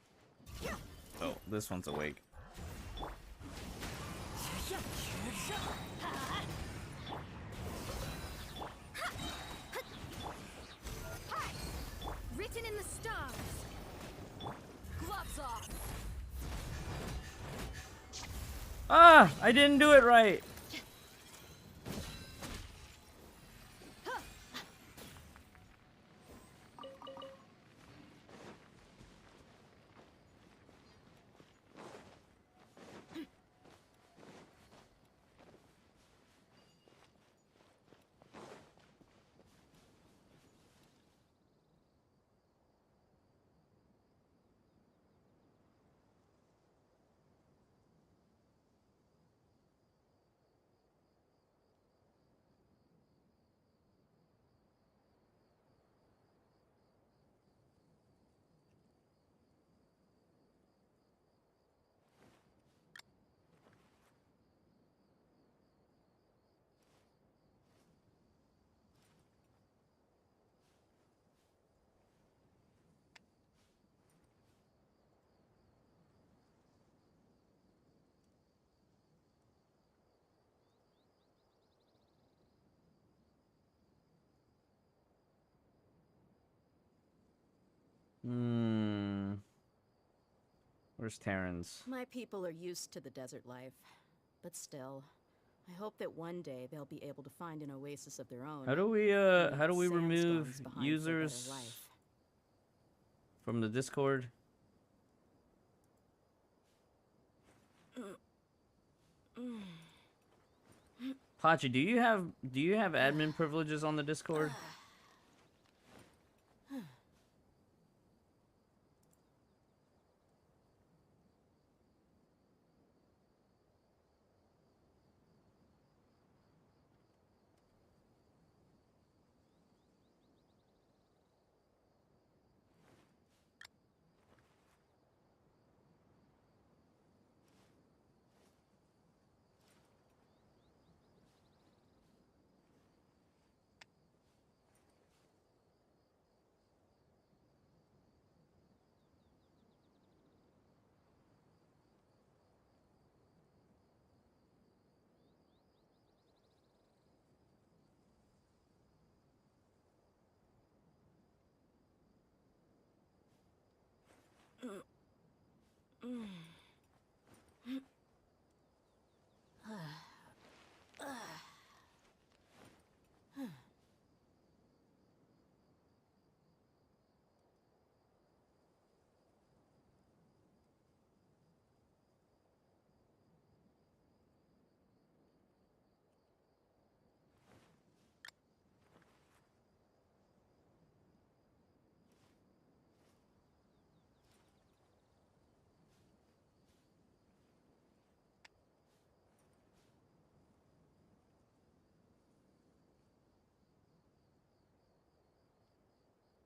Oh, this one's awake. Written in the stars. Gloves off. Ah! I didn't do it right! Where's Terrence? My people are used to the desert life, but still, I hope that one day they'll be able to find an oasis of their own. How do we remove Sandstorms behind for a better users life. from the Discord? Pachi, do you have admin privileges on the Discord?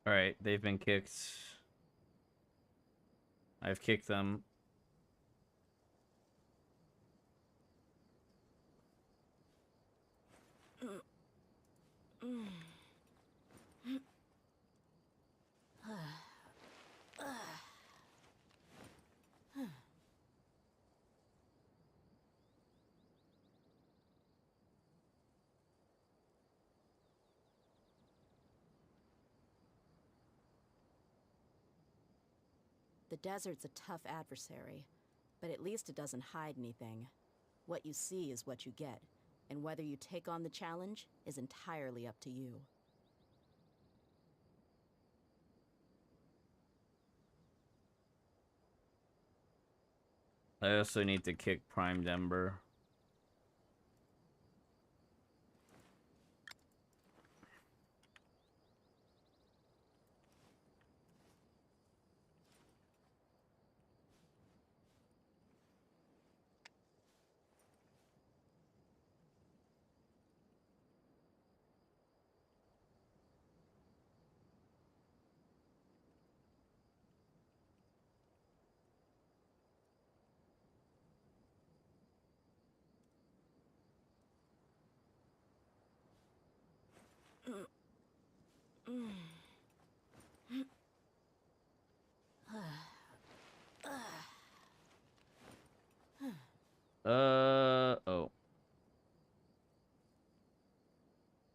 Alright, they've been kicked. I've kicked them. The desert's a tough adversary, but at least it doesn't hide anything. What you see is what you get, and whether you take on the challenge is entirely up to you. I also need to kick Primed Ember.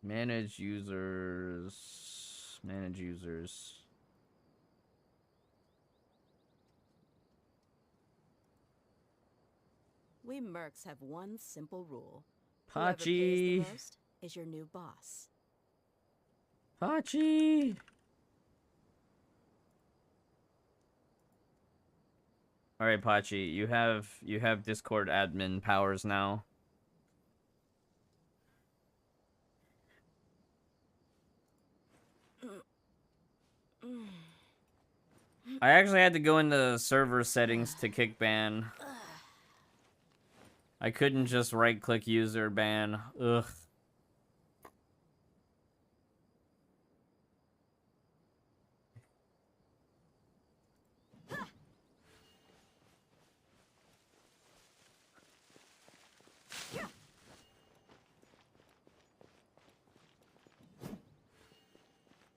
Manage users. Manage users. We mercs have one simple rule. Whoever pays Pachi. the most is your new boss. Pachi. All right, Pachi, you have Discord admin powers now. I actually had to go into server settings to kick ban. I couldn't just right-click user ban. Ugh.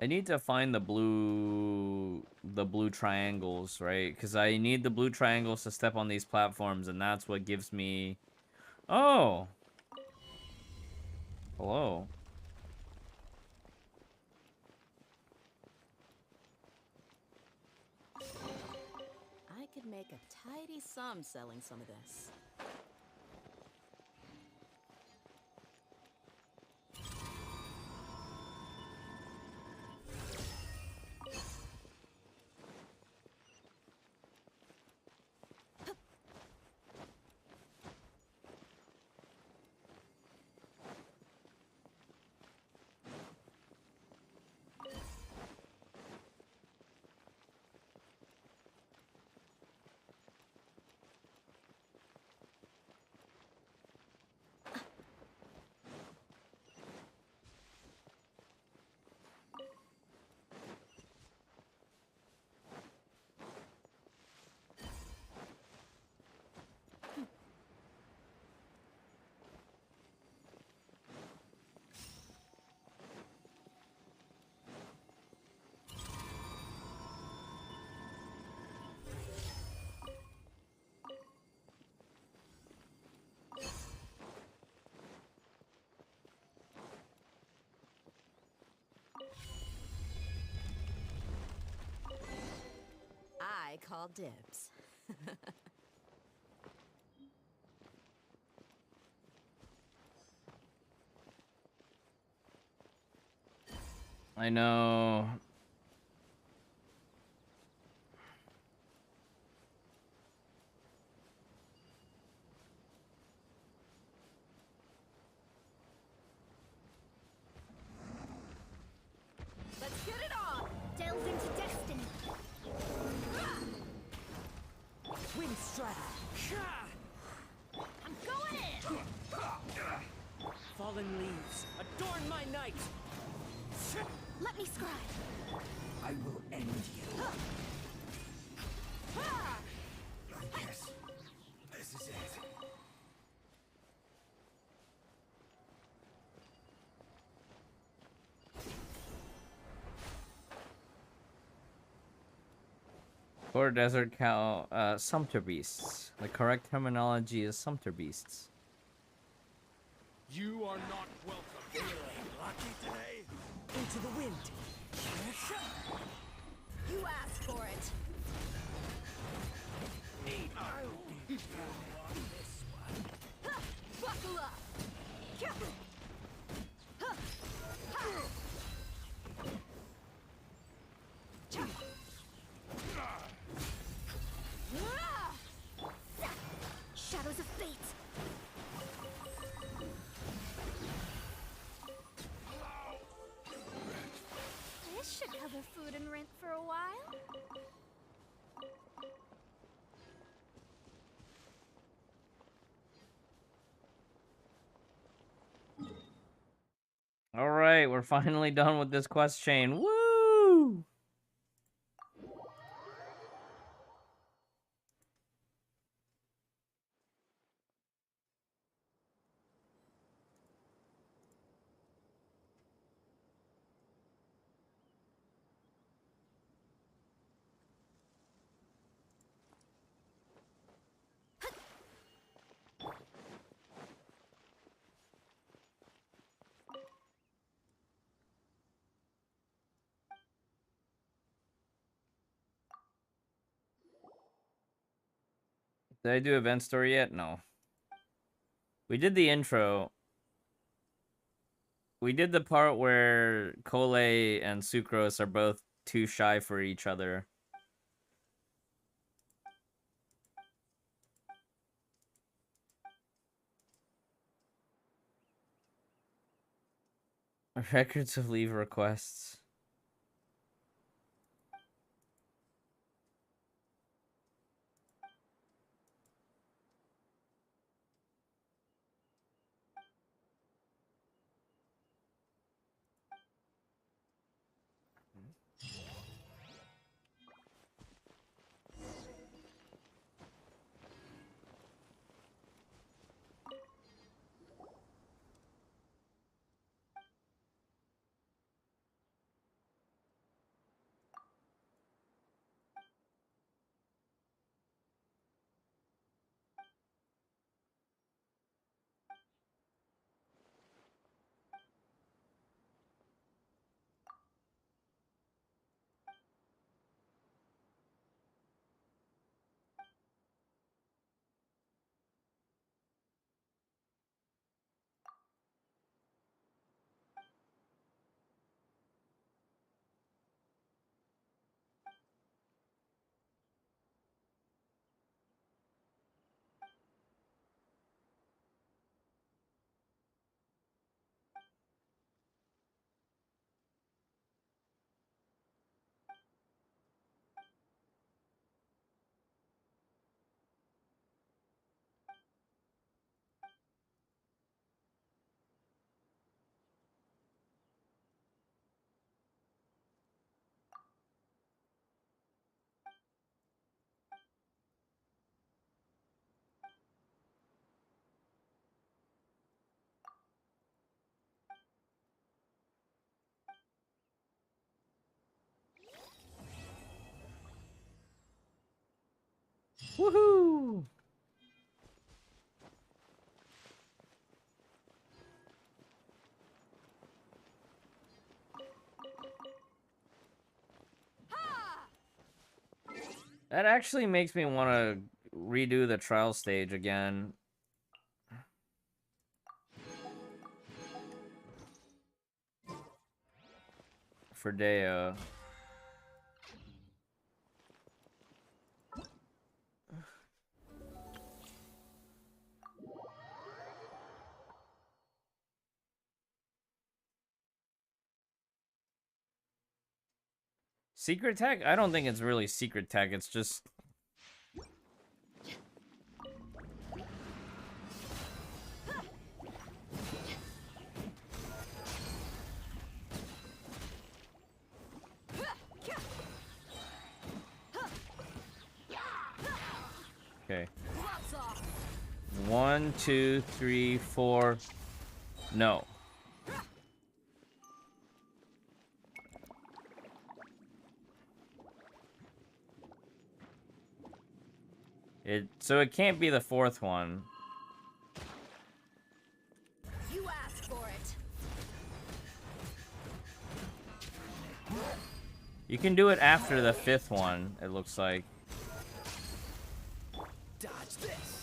I need to find the blue triangles, right? Because I need the blue triangles to step on these platforms, and that's what gives me... Oh! Hello. I could make a tidy sum selling some of this. I call dibs. I know. Let's get it on! Delve into destiny. Windstrike. I'm going in! Fallen leaves, adorn my night. Let me scribe. I will end you. Yes. This is it. Core desert cow, sumpter beasts. The correct terminology is sumpter beasts. You are not welcome. Feeling lucky today? Into the wind. You asked for it. Buckle up! Shadows of fate! This should cover food and rent for a while. All right, we're finally done with this quest chain. Woo! Did I do event story yet? No. We did the intro. We did the part where Cole and Sucrose are both too shy for each other. Records of leave requests. Woohoo! That actually makes me want to redo the trial stage again. For Deo. Secret tech? I don't think it's really secret tech, it's just... Okay. 1, 2, 3, 4. No. So it can't be the fourth one. You asked for it. You can do it after the fifth one, it looks like. Dodge this.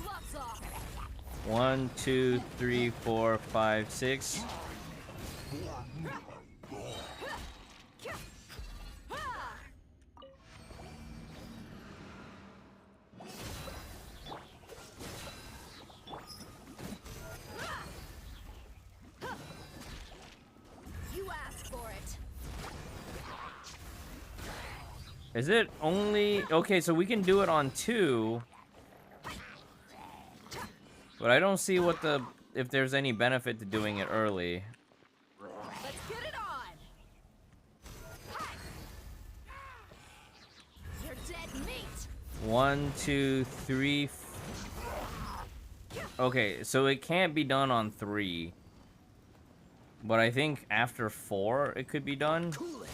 Gloves off. 1, 2, 3, 4, 5, 6. Is it only... Okay, so we can do it on 2. But I don't see what the... If there's any benefit to doing it early. Let's get it on! You're dead meat! 1, 2, 3... Okay, so it can't be done on 3. But I think after 4, it could be done. Cool it.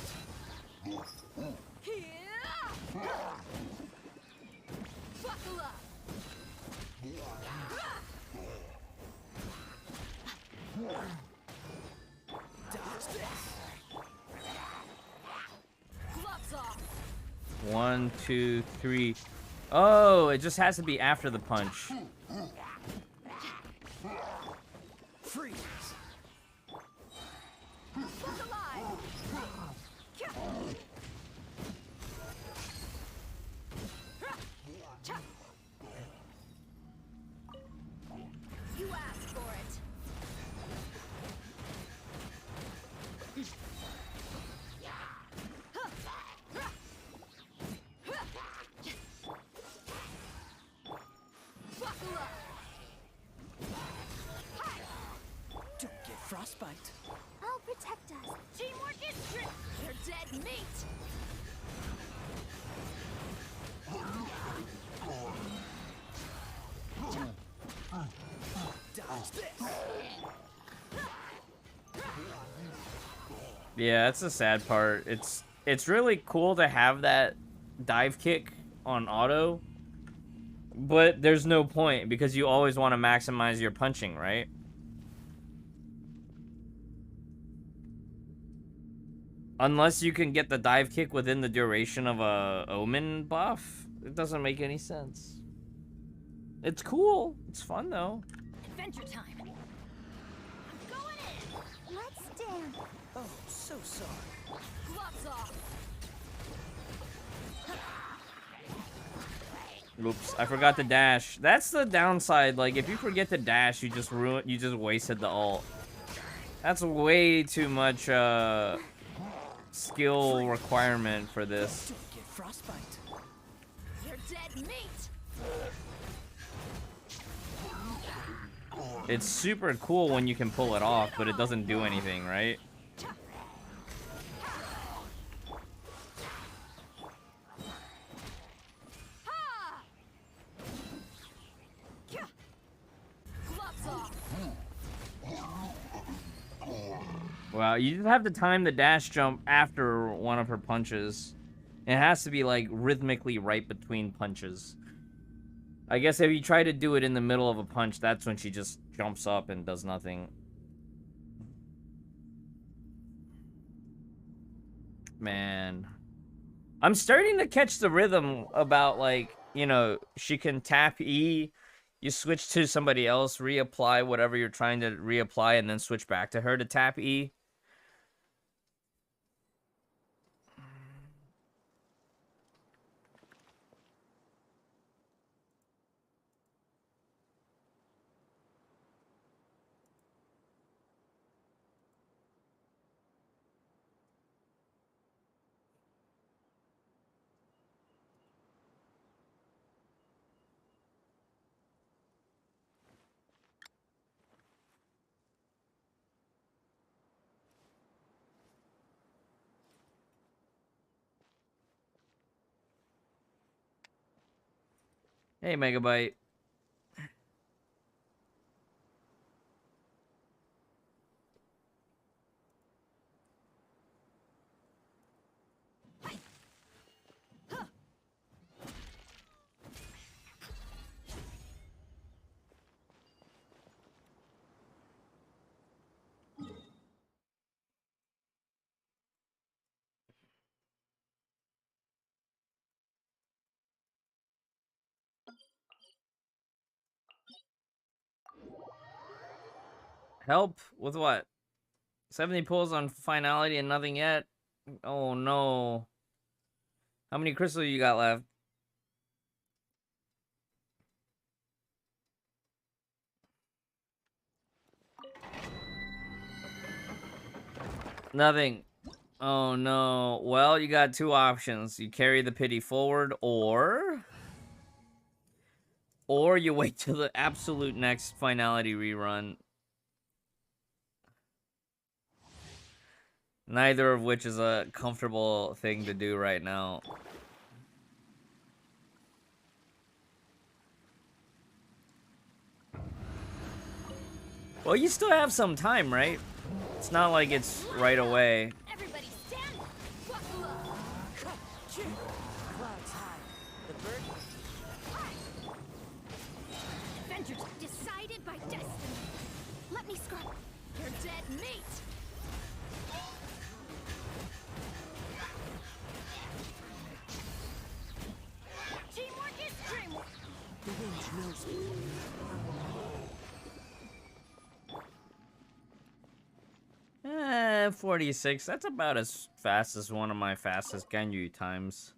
Buckle up! Dodge this. Gloves off! 1, 2, 3. Oh, it just has to be after the punch. Freeze. Look alive! You asked for it. Buckle up! Don't get frostbite. I'll protect us. Teamwork is trick. You're dead meat. Dodge this. Yeah, that's the sad part. It's really cool to have that dive kick on auto, but there's no point because you always want to maximize your punching, right? Unless you can get the dive kick within the duration of a Omen buff, it doesn't make any sense. It's cool. It's fun though. Adventure time. I'm going in. Let's dance. Oh, so sorry. Gloves off. Oops, I forgot to dash. That's the downside. Like, if you forget to dash, you just wasted the ult. That's way too much, skill requirement for this. Don't get frostbite. You're dead meat. It's super cool when you can pull it off, but it doesn't do anything, right? Ha! Gloves off. Wow, you just have to time the dash jump after one of her punches. It has to be, like, rhythmically right between punches. I guess if you try to do it in the middle of a punch, that's when she just jumps up and does nothing. Man. I'm starting to catch the rhythm about, like, you know, she can tap E, you switch to somebody else, reapply whatever you're trying to reapply, and then switch back to her to tap E. Hey, Megabyte. Help? With what? 70 pulls on finality and nothing yet? Oh no. How many crystals you got left? Nothing. Oh no. Well, you got two options. You carry the pity forward, or you wait till the absolute next finality rerun. Neither of which is a comfortable thing to do right now. Well, you still have some time, right? It's not like it's right away. Everybody stand! Buckle up! Clouds high. The bird. Adventures decided by destiny. Let me scrub. You're dead meat! Teamwork is dreamwork! The wind knows me. 46. That's about as fast as one of my fastest Ganyu times.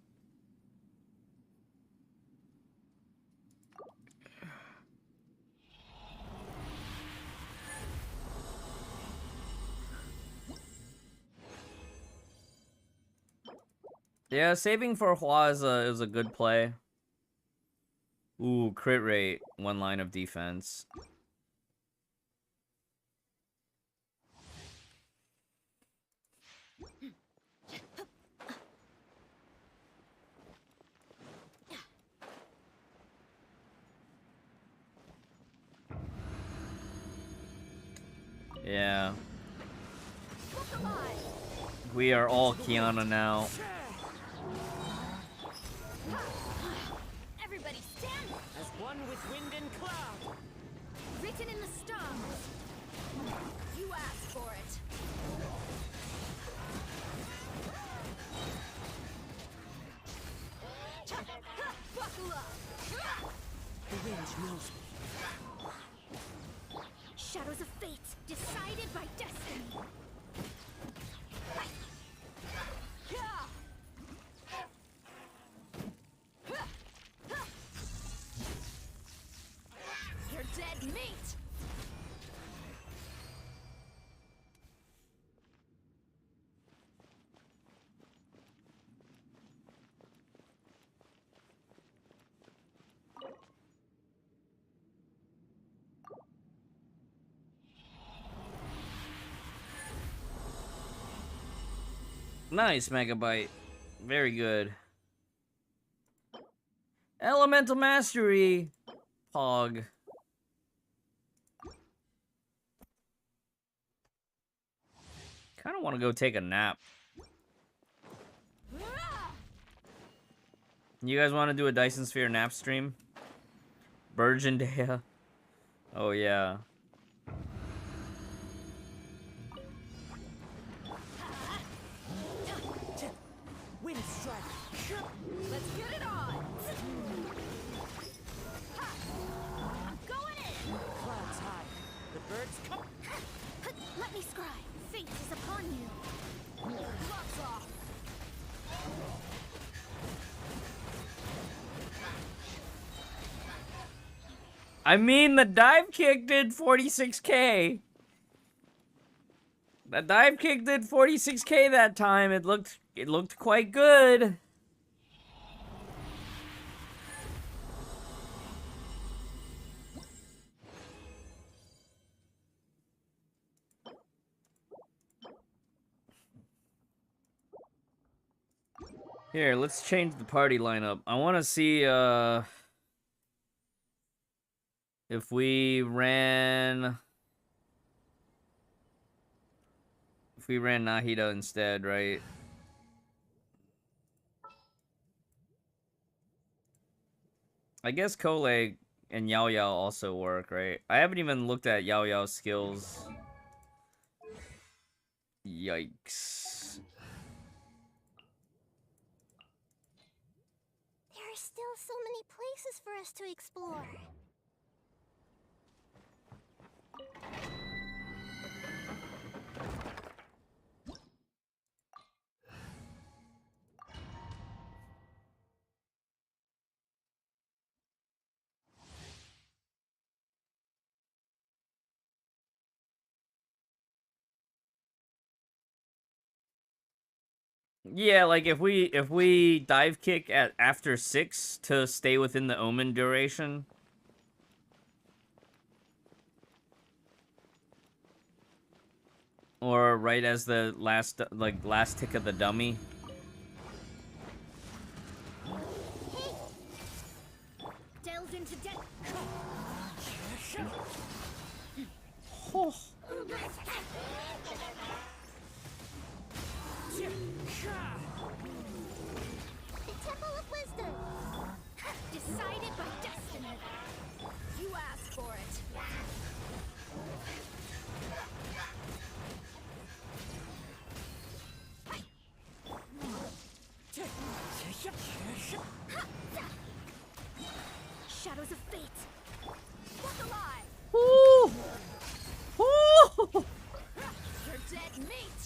Yeah, saving for Hua is a good play. Ooh, crit rate, one line of defense. Yeah. We are all Kiana now. Everybody stand! As one with wind and cloud. Written in the stars! You asked for it! Buckle up! The wind knows me. Shadows of fate, decided by destiny! You're dead meat! Nice, Megabyte. Very good. Elemental Mastery. Pog. Kind of want to go take a nap. You guys want to do a Dyson Sphere nap stream? Burgendea. Oh, yeah. Wind strike. Let's get it on! I'm going in! Clouds high. The birds come. Let me scry. Fate is upon you. Gloves off. I mean, the dive kick did 46k. The dive kick did 46k that time. It looked quite good. Here, let's change the party lineup. I want to see if we ran Nahida instead, right? I guess Kole and Yao Yao also work, right? I haven't even looked at Yao Yao's skills. Yikes. There are still so many places for us to explore. Yeah, like if we dive kick at after 6 to stay within the omen duration. Or right as the last tick of the dummy. Delves into death. Oh. The Temple of Wisdom. Decided by destiny. You asked for it. Shadows of fate. Walk alive. Woo! Woo! You're dead meat.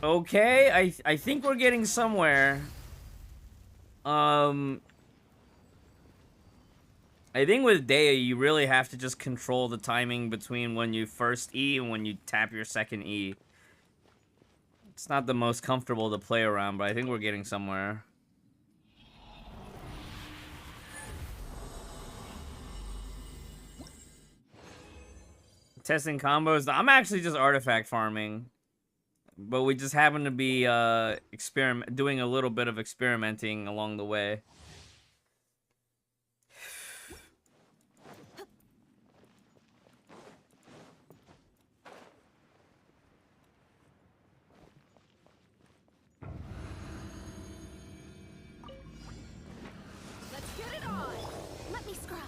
Okay, I think we're getting somewhere. I think with Dea, you really have to just control the timing between when you first E and when you tap your second E. It's not the most comfortable to play around, but I think we're getting somewhere. Testing combos. I'm actually just artifact farming. But we just happen to be doing a little bit of experimenting along the way. Let's get it on. Let me scribe.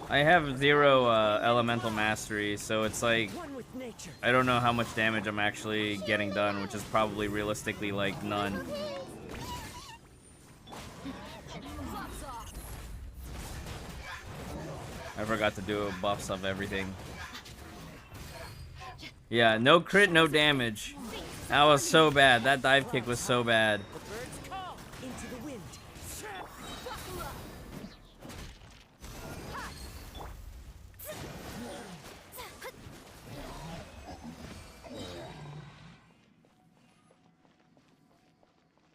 I have 0 elemental mastery, so it's like One with nature. I don't know how much damage I'm actually getting done, which is probably realistically like none. Gloves off. I forgot to do buffs of everything. Yeah, no crit, no damage. That was so bad. That dive kick was so bad. The birds call into the wind. Buckle up.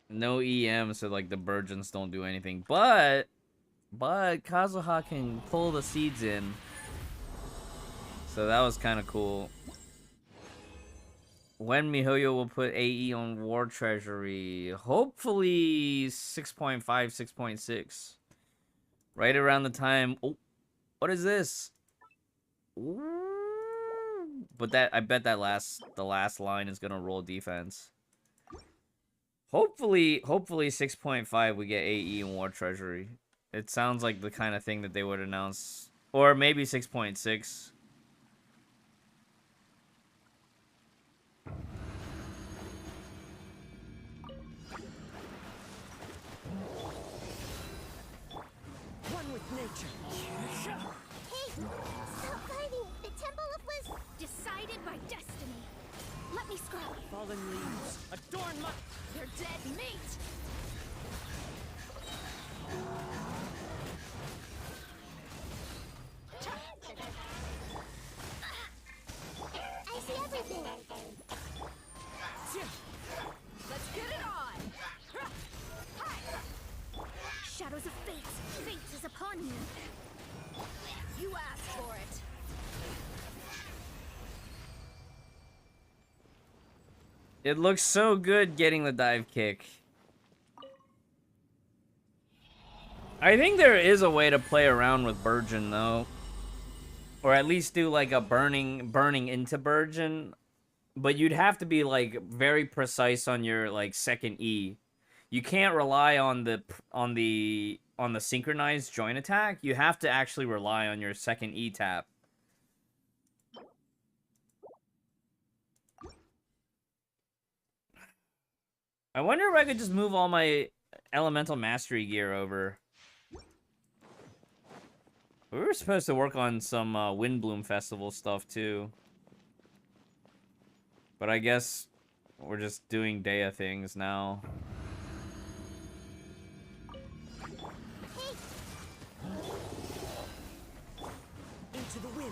No EM, so like the Burgeons don't do anything. But Kazuha can pull the seeds in. So that was kind of cool. When MiHoYo will put AE on War Treasury? Hopefully 6.5, 6.6. Right around the time. Oh, what is this? Ooh. But I bet the last line is gonna roll defense. Hopefully 6.5 we get AE and War Treasury. It sounds like the kind of thing that they would announce. Or maybe 6.6. One with nature. Hey, stop fighting. The Temple of Wisdom. Decided by destiny. Let me scribe. Fallen leaves. Adorn my... You're dead meat. I see everything. Let's get it on. Shadows of fate. Fate is upon you. You asked for it. It looks so good getting the dive kick. I think there is a way to play around with Burgeon though. Or at least do like a burning into Burgeon. But you'd have to be like very precise on your like second E. You can't rely on the synchronized joint attack. You have to actually rely on your second E tap. I wonder if I could just move all my elemental mastery gear over. We were supposed to work on some Windbloom Festival stuff too. But I guess we're just doing Dea things now. Into the wind.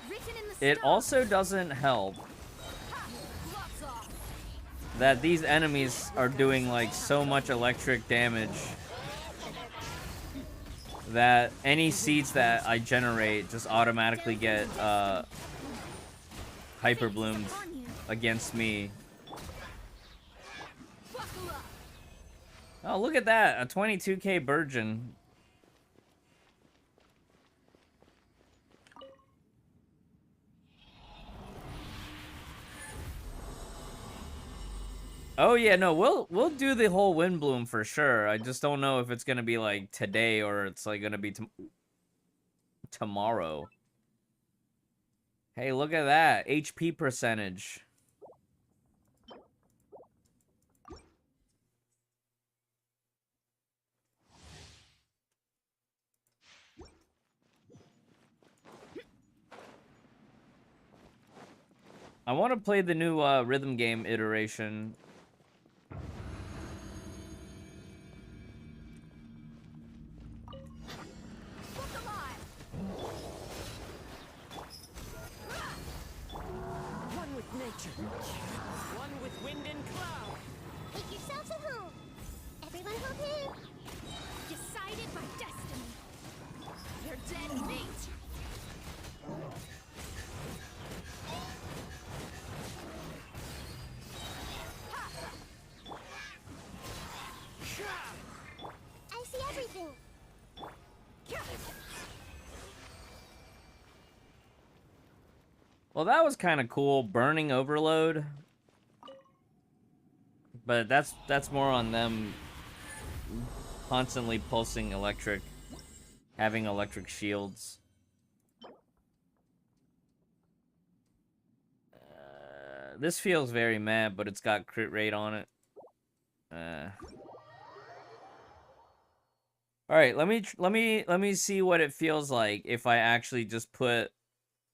Written in the It stars. also doesn't help Lots off. that these enemies are doing like so much electric damage that any seeds that I generate just automatically get hyper bloomed Upon you. against me. Buckle up. Oh, look at that, a 22k Burgeon. Oh yeah, no, we'll do the whole Wind Bloom for sure. I just don't know if it's gonna be like today or it's like gonna be tomorrow. Hey, look at that HP percentage. I want to play the new rhythm game iteration. Book alive. One with nature. One with wind and cloud. Make yourselves at home. Everyone hold hands. Decided by destiny. Your dead mate. I see everything. Well, that was kind of cool, burning overload. But that's more on them constantly pulsing electric, having electric shields. This feels very mad, but it's got crit rate on it. All right, let me see what it feels like if I actually just put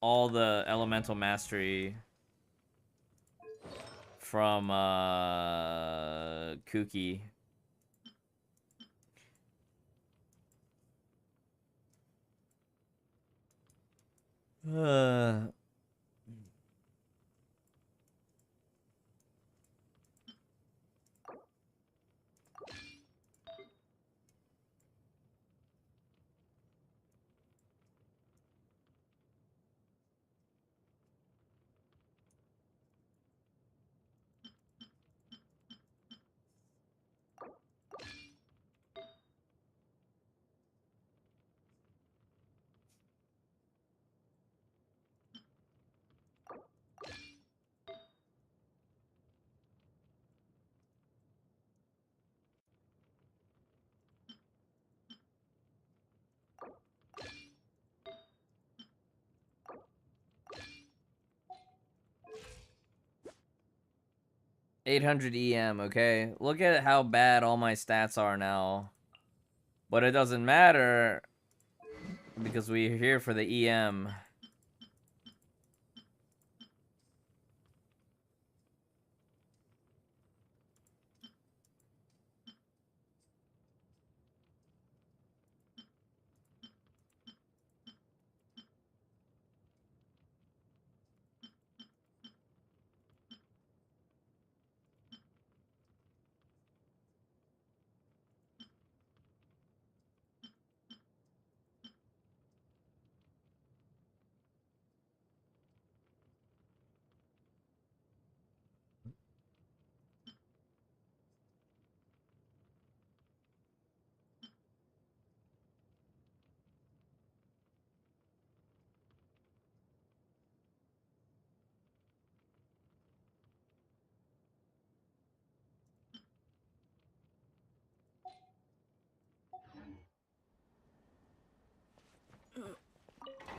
all the elemental mastery from Kuki. Uh 800 EM, okay? Look at how bad all my stats are now. But it doesn't matter because we're here for the EM.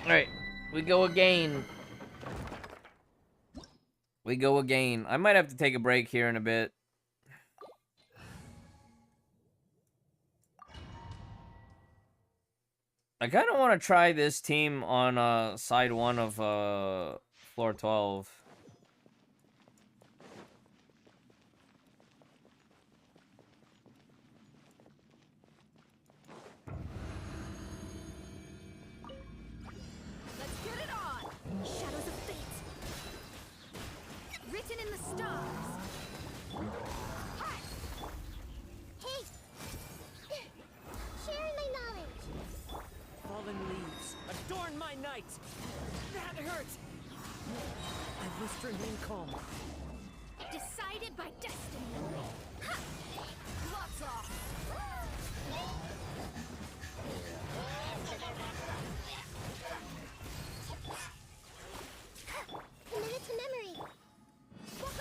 Alright, we go again. We go again. I might have to take a break here in a bit. I kind of want to try this team on side 1 of floor 12. fight! That hurt! I must remain calm. Decided by destiny. Ha! Lots off. Committed to memory. Book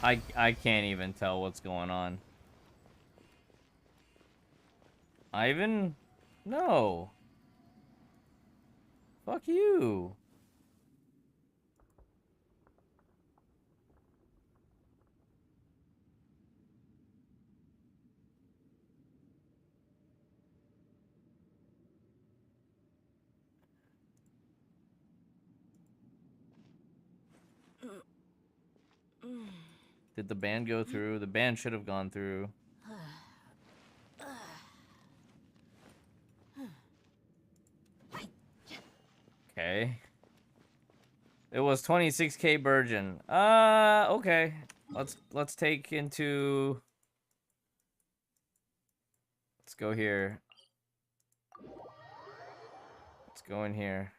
alive. I can't even tell what's going on. Ivan? No. Fuck you. Did the band go through? The band should have gone through. Okay. It was 26k Burgeon. Okay. Let's take into. Let's go here. Let's go in here.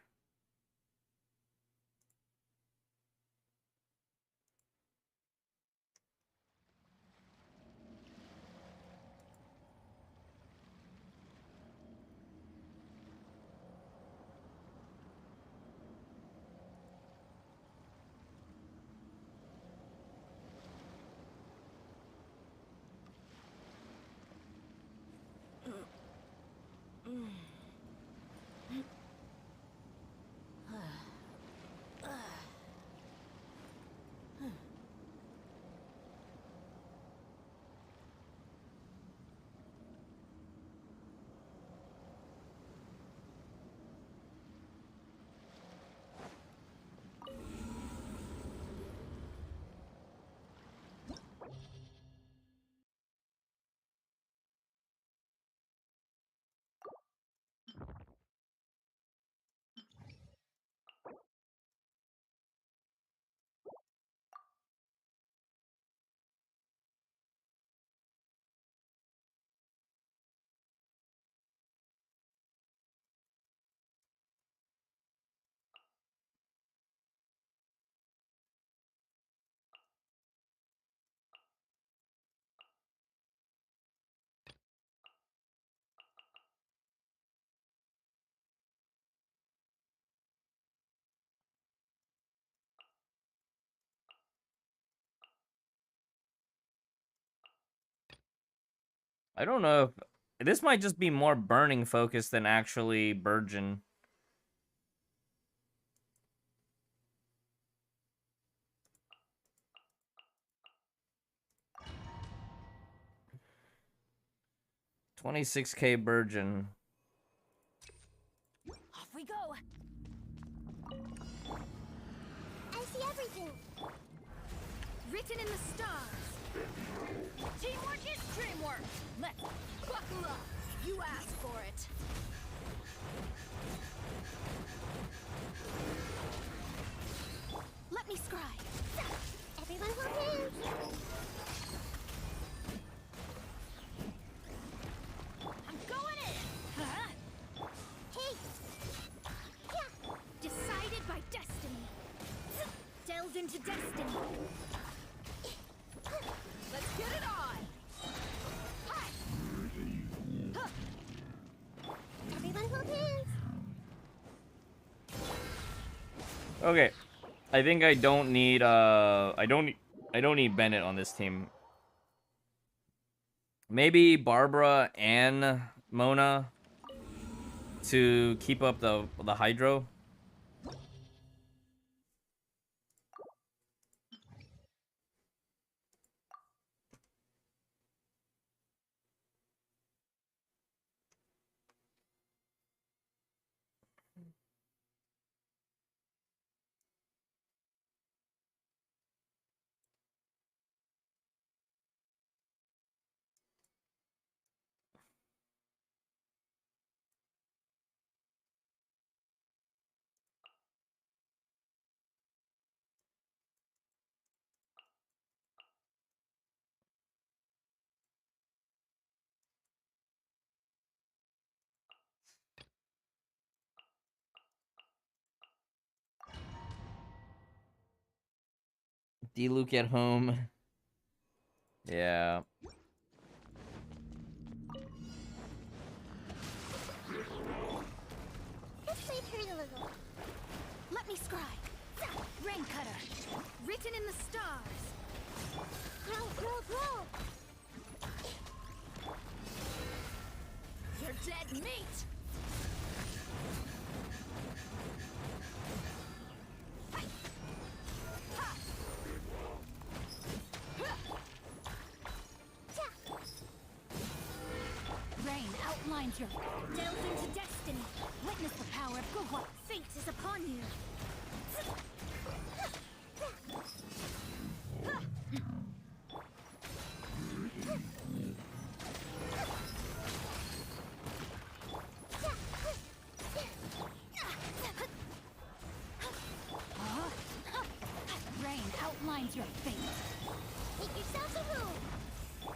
I don't know if this might just be more burning focus than actually Burgeon. $26k Burgeon. Off we go. I see everything. Written in the stars. Teamwork is dreamwork. Let's buckle up. You asked for it. Let me scry. Everyone hold hands. I'm going in. Huh? Hey. Yeah. Decided by destiny. Delve into destiny. Let's get it on. Hi. Huh. Everyone hold hands. Okay. I think I don't need I don't need Bennett on this team. Maybe Barbara and Mona to keep up the hydro. D-Luke at home. Yeah. Let's play Hurry a little. Let me scribe. Rain cutter. Written in the stars. Grow, grow, grow. You're dead meat. Rain outlines your delve into destiny. Witness the power of Guhua. Fate is upon you. Rain outlines your fate. Make yourselves a room.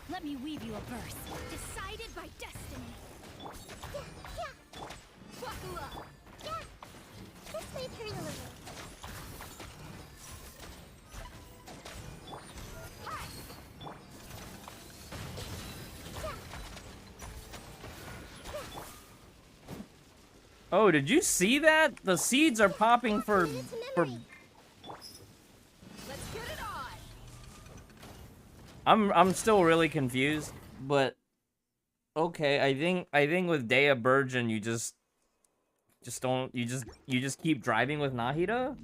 Let me weave you a verse. Decided by destiny. Buckle up. This may hurt a little. Oh, did you see that? The seeds are popping for Let's get it on. I'm still really confused, but okay, I think with Dea Burgeon you just don't you just keep driving with Nahida?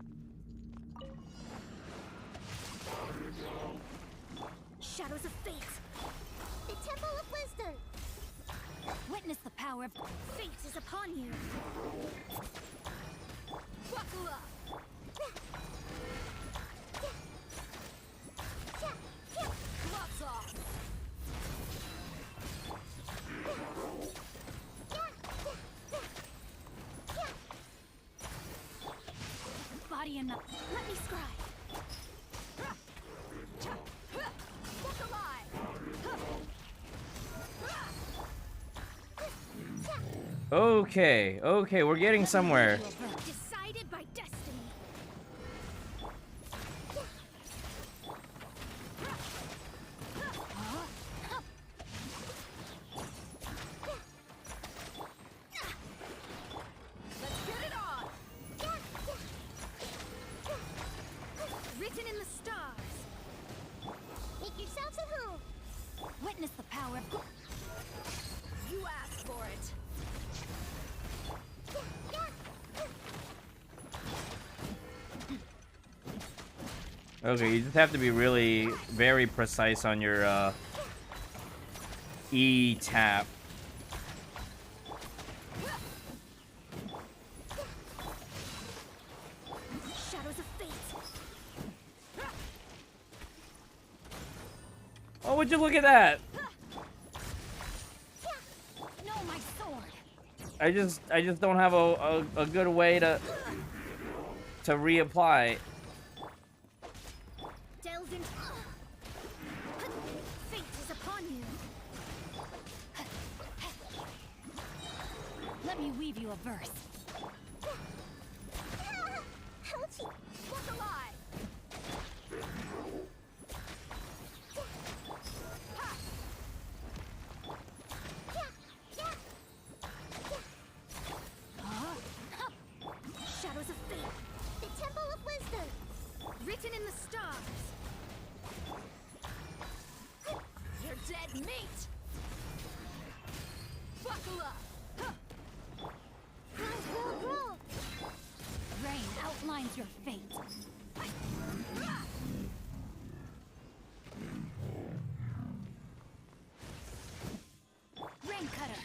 Shadows of fate. The Temple of Wisdom. Witness the power of fate is upon you. Buckle up. Gloves off. Body enough. Let me scribe. Look alive. Okay, we're getting somewhere. Decided by destiny. Let's get it on. Written in the stars. Make yourselves at home. Witness the power of. You asked for it. Okay, you just have to be really very precise on your E tap. Shadows of fate. Oh, would you look at that? No, my sword. I just don't have a good way to reapply. Delved into. Fate is upon you. Let me weave you a verse. Ouchie! Walk alive! Shadows of fate. The Temple of Wisdom. Written in the stars. You're dead meat. Buckle up. Grow, grow, grow. Rain outlines your fate. Rain cutter.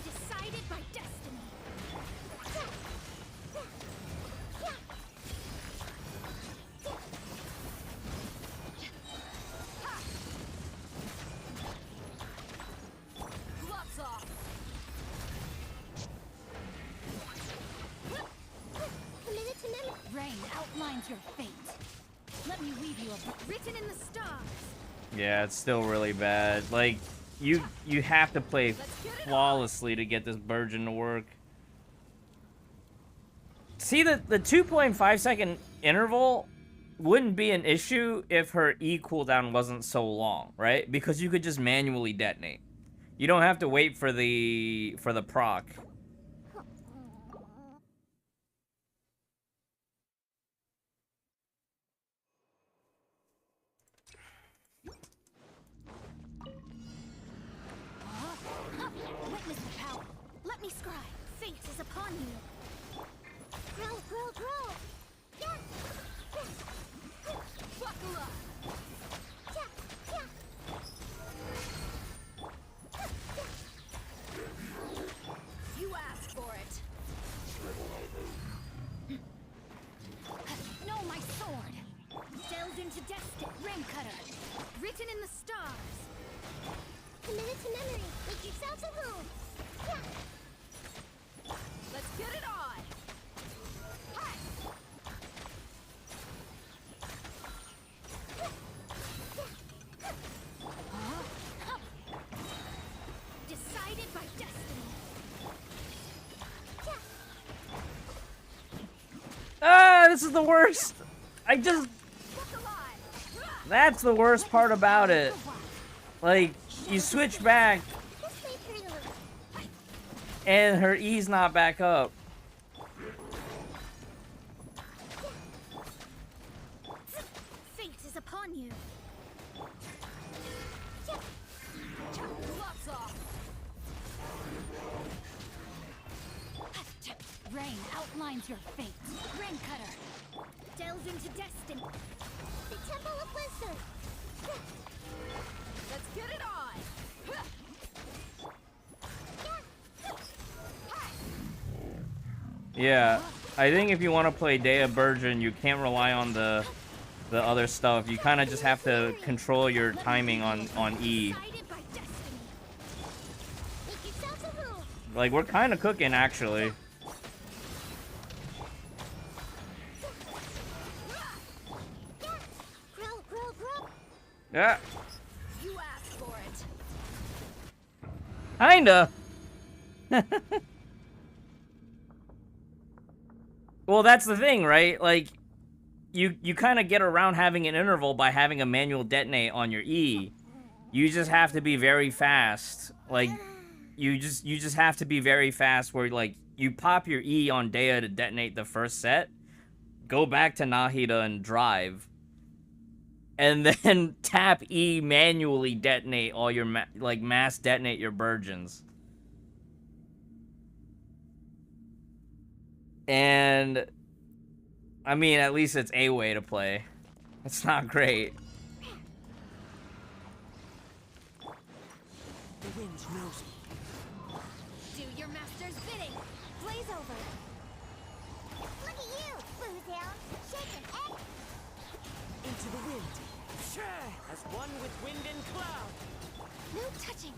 Decided by destiny. Gloves off. Committed to memory. Rain outlines your fate. Let me weave you a written in the stars. Yeah, it's still really bad. Like you have to play flawlessly to get this Burgeon to work. See, the 2.5-second interval wouldn't be an issue if her E cooldown wasn't so long, right? Because you could just manually detonate. You don't have to wait for the proc. Witness the power. Let me scry. Fate is upon you. Grow, grow, grow. Yeah. Buckle up. Yeah, yeah. You asked for it. No, my sword. Delved into destiny. Ring cutter. Written in the stars. Committed to memory. Make yourselves at home. Yeah. Let's get it on. Hi. Decided by destiny. Ah, this is the worst. I just... Look alive. That's the worst part about it. Like, you switch back, This way, prelude. and her E's not back up. Fate is upon you. Gloves off. Rain outlines your fate. Rain cutter. Delves into destiny. The Temple of Wisdom. Let's get it on. Yeah, I think if you want to play Dea Burgeon, you can't rely on the other stuff. You kind of just have to control your timing on E. Decided by destiny. Make yourselves a rule. Like, we're kind of cooking, actually. Grow, grow, grow. Yeah, You asked for it. kinda. Well, that's the thing, right? Like, you kind of get around having an interval by having a manual detonate on your E. You just have to be very fast. Like, you just have to be very fast where, like, you pop your E on Dea to detonate the first set, go back to Nahida and drive, and then tap E manually detonate all your, mass detonate your Burgeons. And, I mean, at least it's a way to play. It's not great. The wind knows me. Do your master's bidding. Blaze over. Look at you, Boozow. Shaking egg. Into the wind. As one with wind and cloud. No touching.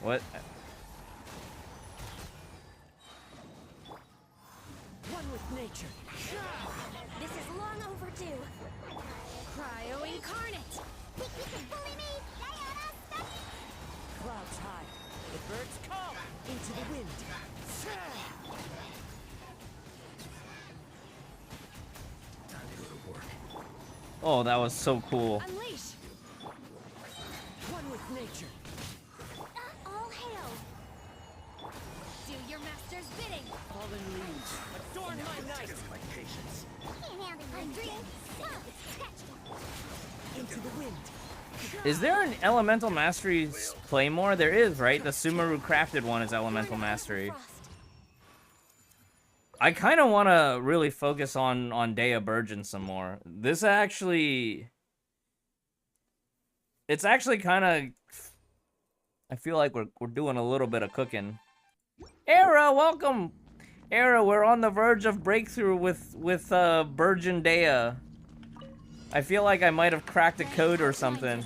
What? One with nature. This is long overdue. Cryo incarnate. Think you can bully me? Diana, stop it. Clouds high. The birds call. Into the wind. Oh, that was so cool. Unleash. One with nature. All hail. Do your master's bidding. Fallen leaves. Adorn my night. I'm dreaming. Into the wind. Is there an Elemental Mastery Claymore? There is, right? The Sumeru crafted one is Elemental Mastery. I kind of want to really focus on Dea Burgeon some more. This actually... It's actually kind of... I feel like we're doing a little bit of cooking. Era, welcome! Era, we're on the verge of breakthrough with Burgeon Dea. I feel like I might have cracked a code or something.